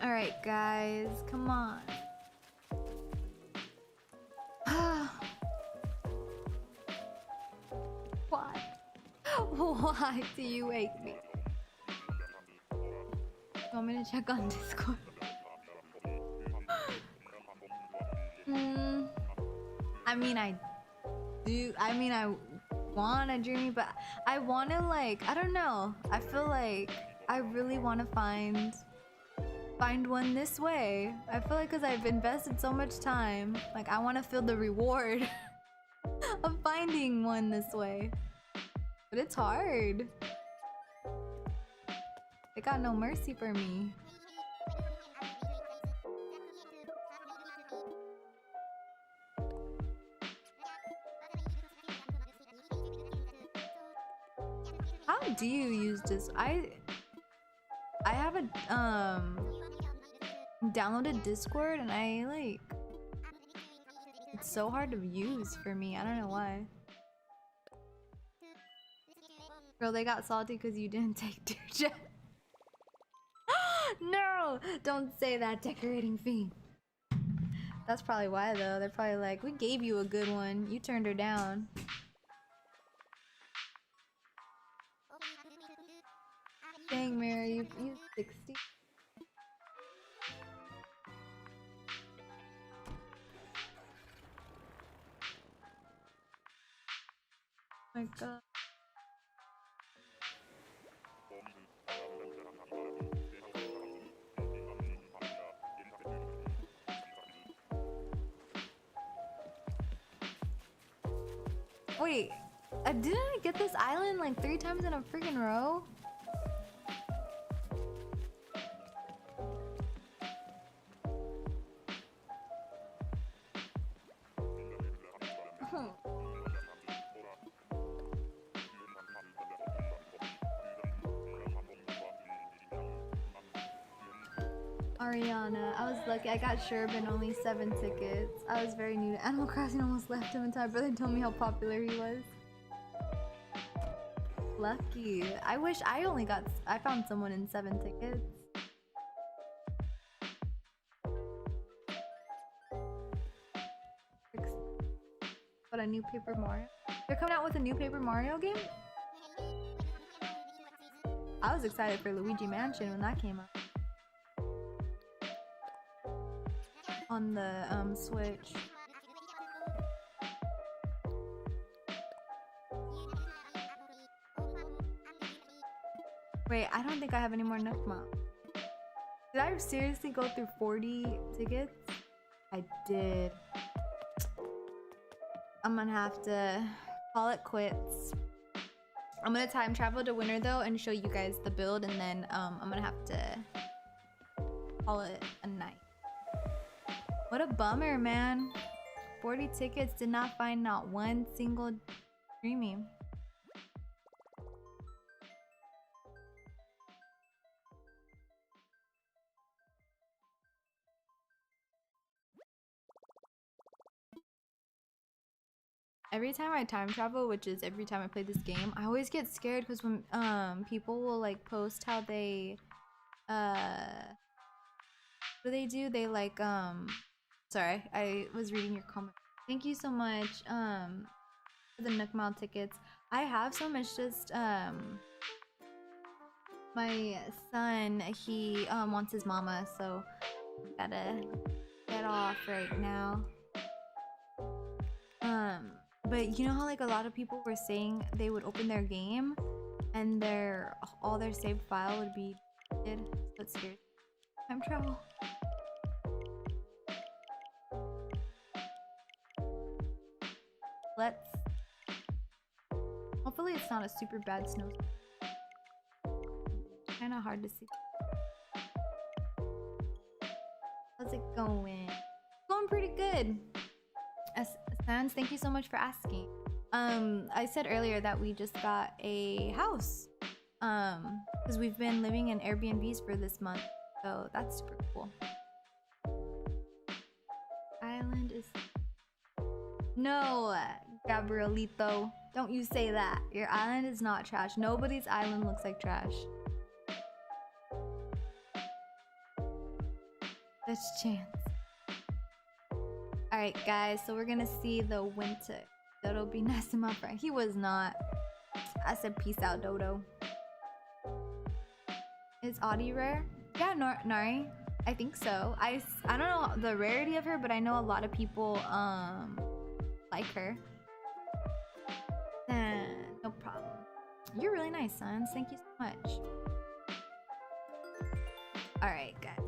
Alright guys, come on. Why? Why do you wake me? You want me to check on Discord? I mean I want a Dreamy, but I want to, like, I don't know. I feel like I really want to find one this way. I feel like because I've invested so much time, like I want to feel the reward of finding one this way. But it's hard. They got no mercy for me. How do you use this? I haven't downloaded Discord, and I like, it's so hard to use for me. I don't know why. Bro, they got salty because you didn't take 2 gems. No! Don't say that, decorating fiend. That's probably why, though. They're probably like, we gave you a good one. You turned her down. Dang, Mary, you 60. Oh my god. Wait, didn't I get this island like 3 times in a freaking row? Ariana, I was lucky. I got Sherb and only 7 tickets. I was very new to Animal Crossing, almost left him in time. Brother told me how popular he was. Lucky. I wish I only got. I found someone in 7 tickets. What, a new Paper Mario? They're coming out with a new Paper Mario game? I was excited for Luigi Mansion when that came out. On the Switch. Wait, I don't think I have any more Nookma. Did I seriously go through 40 tickets? I did. I'm gonna have to call it quits. I'm gonna time travel to winter though and show you guys the build, and then I'm gonna have to call it a night. What a bummer, man. 40 tickets, did not find not one single Dreamy. Every time I time travel, which is every time I play this game, I always get scared because when people will like post how they what do? They like sorry, I was reading your comment. Thank you so much for the Nook Mile tickets. I have some, it's just my son, he wants his mama, so gotta get off right now. But you know how like a lot of people were saying they would open their game and all their saved file would be deleted? That's scary. Time travel. Hopefully it's not a super bad snowstorm. Kinda hard to see. How's it going? Going pretty good. Sans, thank you so much for asking. I said earlier that we just got a house. Because we've been living in Airbnbs for this month. So that's super cool. Island is... No, Gabrielito. Don't you say that. Your island is not trash. Nobody's island looks like trash. Let's chance. Alright guys, so we're gonna see the winter. Dodo be nice to my friend. He was not. I said peace out, Dodo. Is Audie rare? Yeah, Nari. I think so. I don't know the rarity of her, but I know a lot of people like her. No problem. You're really nice, Sons. Thank you so much. Alright, guys.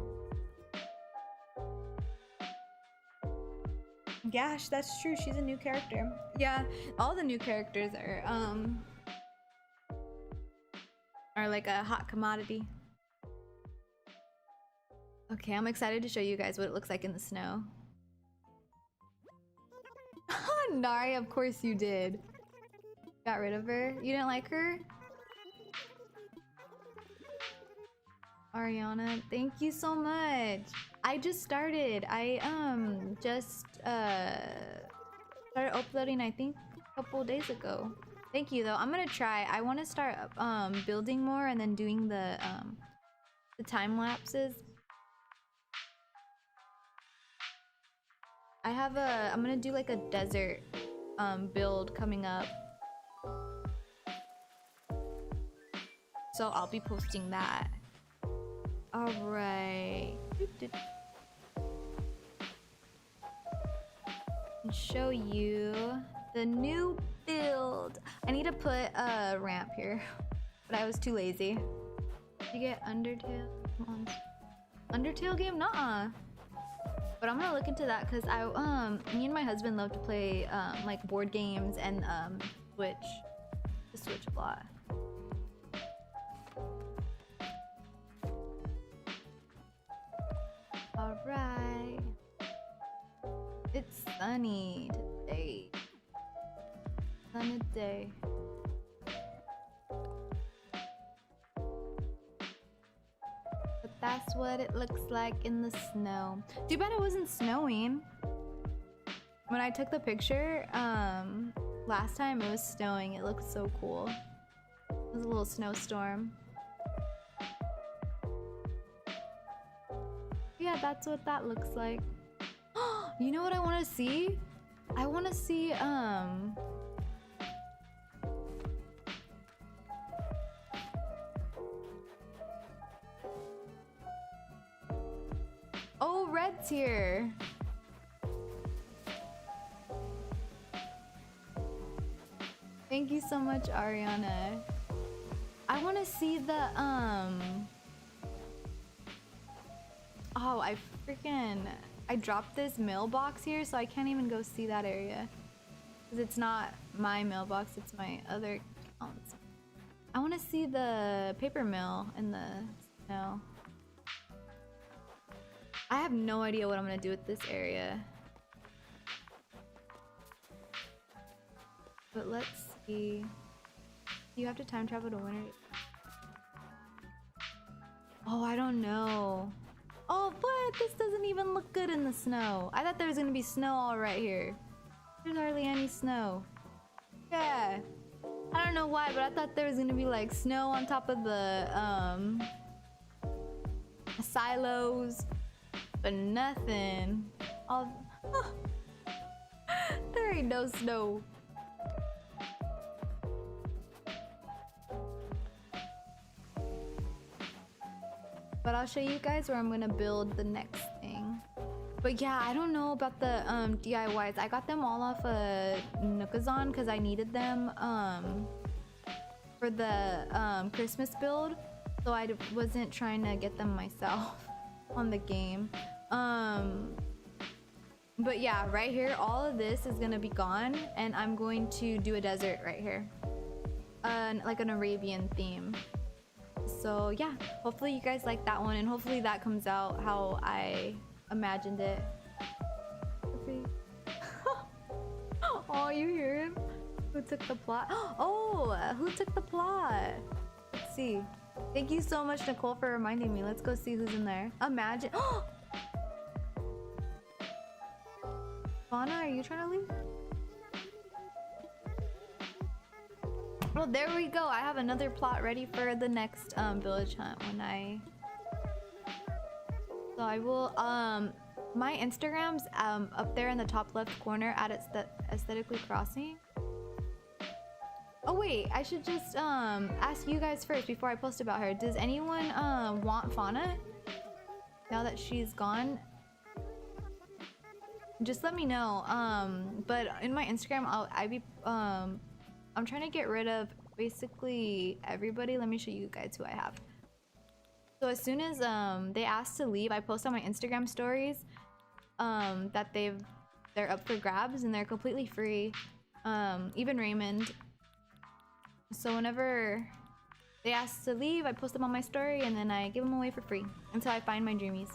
Gash, that's true. She's a new character. Yeah, all the new characters are like a hot commodity. Okay, I'm excited to show you guys what it looks like in the snow. Nari, of course you did. Got rid of her. You didn't like her? Ariana, thank you so much. I just started. I just started uploading, I think, a couple days ago. Thank you though. I'm gonna try. I want to start building more and then doing the time lapses. I'm gonna do like a desert build coming up. So I'll be posting that. All right. And show you the new build. I need to put a ramp here, but I was too lazy. Did you get Undertale? Come on. Undertale game? Nuh-uh. But I'm gonna look into that because me and my husband love to play like board games and the Switch a lot. All right. It's sunny today. Sunny day. But that's what it looks like in the snow. Too bad it wasn't snowing. When I took the picture, last time it was snowing. It looked so cool. It was a little snowstorm. Yeah, that's what that looks like. You know what I want to see? I want to see, oh, Red's here. Thank you so much, Ariana. I want to see the, oh, I dropped this mailbox here, so I can't even go see that area. Because it's not my mailbox, it's my other accounts. I want to see the paper mill in the snow. I have no idea what I'm going to do with this area. But let's see. You have to time travel to winter. Oh, I don't know. Oh, but this doesn't even look good in the snow. I thought there was gonna be snow all right here. There's hardly any snow. Yeah. I don't know why, but I thought there was gonna be like snow on top of the silos, but nothing. There ain't no snow. But I'll show you guys where I'm gonna build the next thing. But yeah, I don't know about the DIYs. I got them all off of Nookazon because I needed them for the Christmas build. So I wasn't trying to get them myself on the game. But yeah, right here, all of this is gonna be gone, and I'm going to do a desert right here, like an Arabian theme. So yeah, hopefully you guys like that one, and hopefully that comes out how I imagined it. Oh, you hear him? Who took the plot? Oh, who took the plot? Let's see. Thank you so much, Nicole, for reminding me. Let's go see who's in there. Imagine. Fauna, are you trying to leave? Well, there we go. I have another plot ready for the next village hunt when I... So I will, my Instagram's up there in the top left corner at Aesthetically Crossing. Oh wait, I should just ask you guys first before I post about her. Does anyone want Fauna now that she's gone? Just let me know. But in my Instagram, I'm trying to get rid of basically everybody. Let me show you guys who I have. So as soon as they ask to leave, I post on my Instagram stories that they're up for grabs and they're completely free. Even Raymond. So whenever they ask to leave, I post them on my story and then I give them away for free until I find my Dreamies.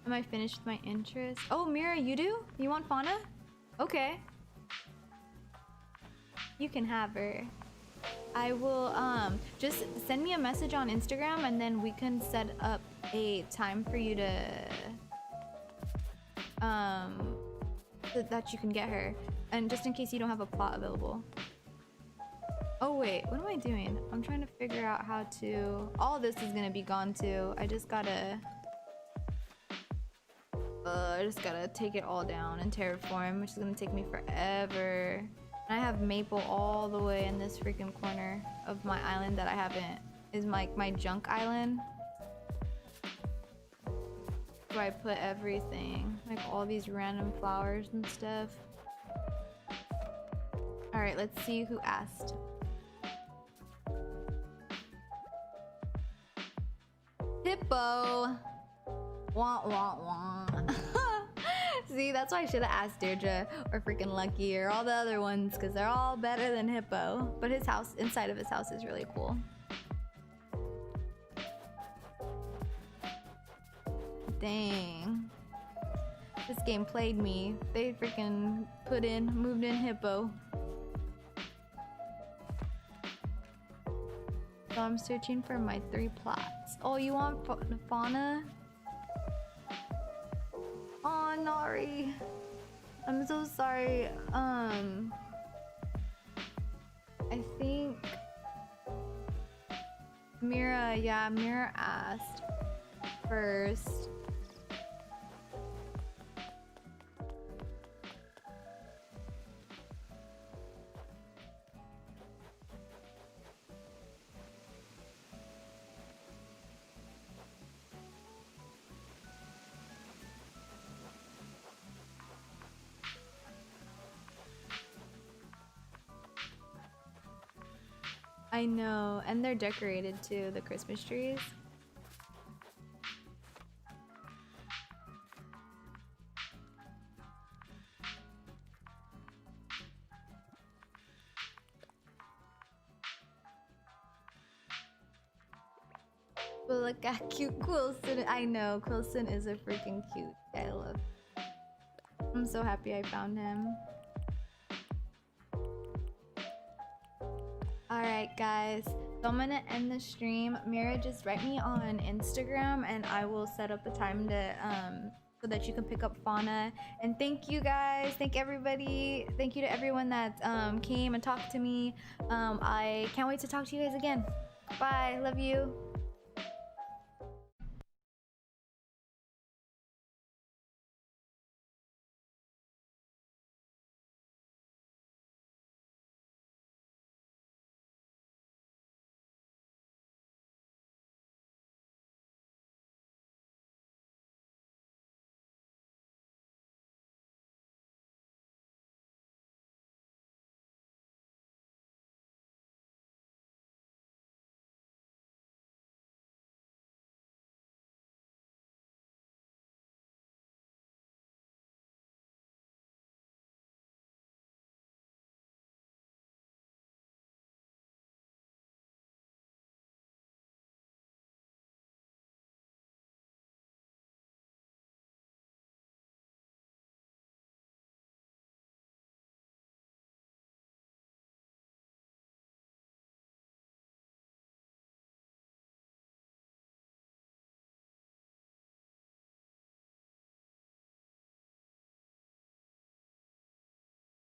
Am I finished with my interest? Oh, Mira, you do? You want Fauna? Okay. You can have her. I will just send me a message on Instagram and then we can set up a time for you to so that you can get her. And just in case you don't have a plot available. Oh wait, what am I doing? I'm trying to figure out how to... All this is gonna be gone too. I just gotta take it all down in terraform, which is gonna take me forever. And I have maple all the way in this freaking corner of my island that I haven't... Is my junk island. Where I put everything. Like all these random flowers and stuff. Alright, let's see who asked. Hippo! Wah wah wah. See, that's why I should have asked Deirdre or freaking Lucky or all the other ones, because they're all better than Hippo. But his house, inside of his house is really cool. Dang. This game played me. They freaking moved in Hippo. So I'm searching for my 3 plots. Oh, you want Fauna? Oh, Nari. I'm so sorry. I think Mira asked first. I know, and they're decorated too, the Christmas trees. But look at cute Quillson. I know, Quillson is a freaking cute guy. I love. I'm so happy I found him. Alright guys, so I'm gonna end the stream. Mira, just write me on Instagram and I will set up a time to so that you can pick up Fauna. And thank you guys, thank everybody, thank you to everyone that came and talked to me. I can't wait to talk to you guys again. Bye, love you.